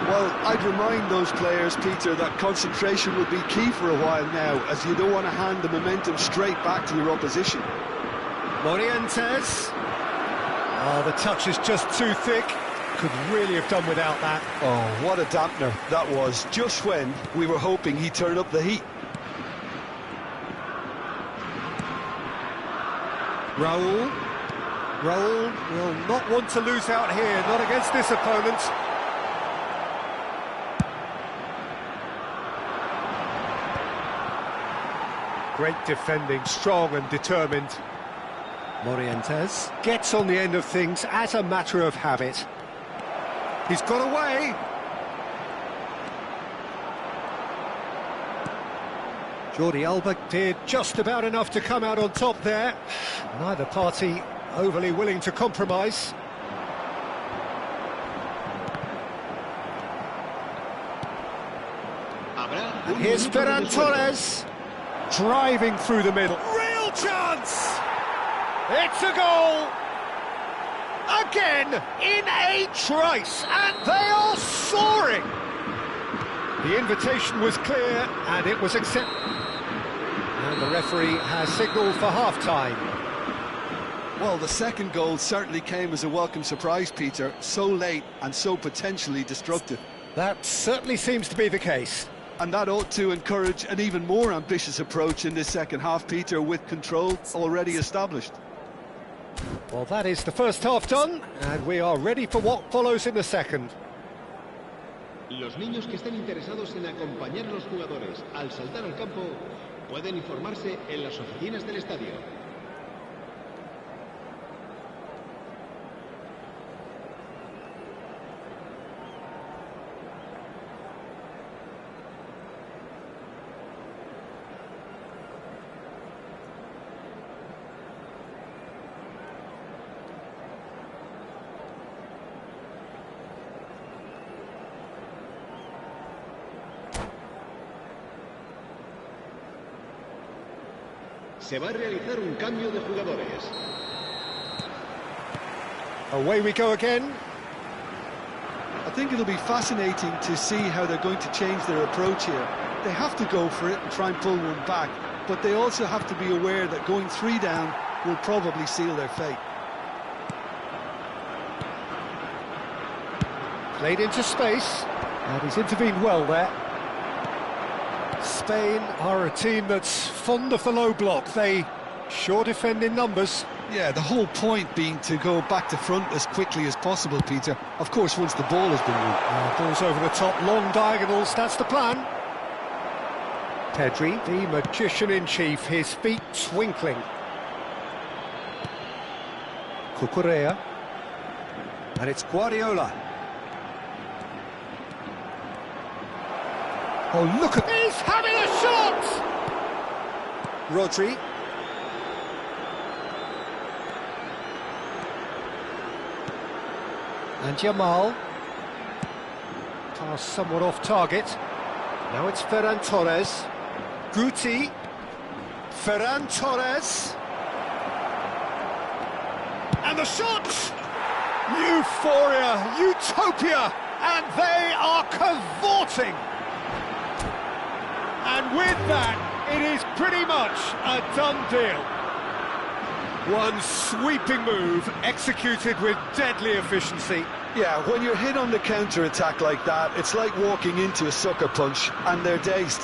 Well, I'd remind those players, Peter, that concentration will be key for a while now, as you don't want to hand the momentum straight back to your opposition. Morientes. Oh, the touch is just too thick. Could really have done without that. Oh, what a dampener that was, just when we were hoping he'd turn up the heat. Raul will not want to lose out here, not against this opponent. Great defending, strong and determined. Morientes gets on the end of things as a matter of habit. He's got away. Jordi Alba did just about enough to come out on top there. Neither party overly willing to compromise. And here's Ferran Torres, driving through the middle. Real chance! It's a goal! Again, in a trice, and they are soaring! The invitation was clear, and it was accepted. And the referee has signalled for half-time. Well, the second goal certainly came as a welcome surprise, Peter. So late and so potentially destructive. That certainly seems to be the case. And that ought to encourage an even more ambitious approach in this second half, Peter, with control already established. Well, that is the first half done, and we are ready for what follows in the second. Los niños que estén interesados en acompañar a los jugadores al saltar al campo pueden informarse en las oficinas del estadio. Se va a realizar un cambio de jugadores. Away we go again. I think it'll be fascinating to see how they're going to change their approach here. They have to go for it and try and pull one back, but they also have to be aware that going 3 down will probably seal their fate. Played into space, and he's intervened well there. Spain are a team that's fond of the low block. They sure defend in numbers. Yeah, the whole point being to go back to front as quickly as possible, Peter. Of course, once the ball has been won. Balls over the top, long diagonals, that's the plan. Pedri, the magician-in-chief, his feet twinkling. Cucurella. And it's Guardiola. Oh, look at... He's having a shot! Rodri. And Jamal. Pass somewhat off target. Now it's Ferran Torres. Guti. Ferran Torres. And the shot! Euphoria, utopia, and they are cavorting. And with that, it is pretty much a done deal. One sweeping move, executed with deadly efficiency. Yeah, when you're hit on the counter-attack like that, it's like walking into a sucker punch, and they're dazed.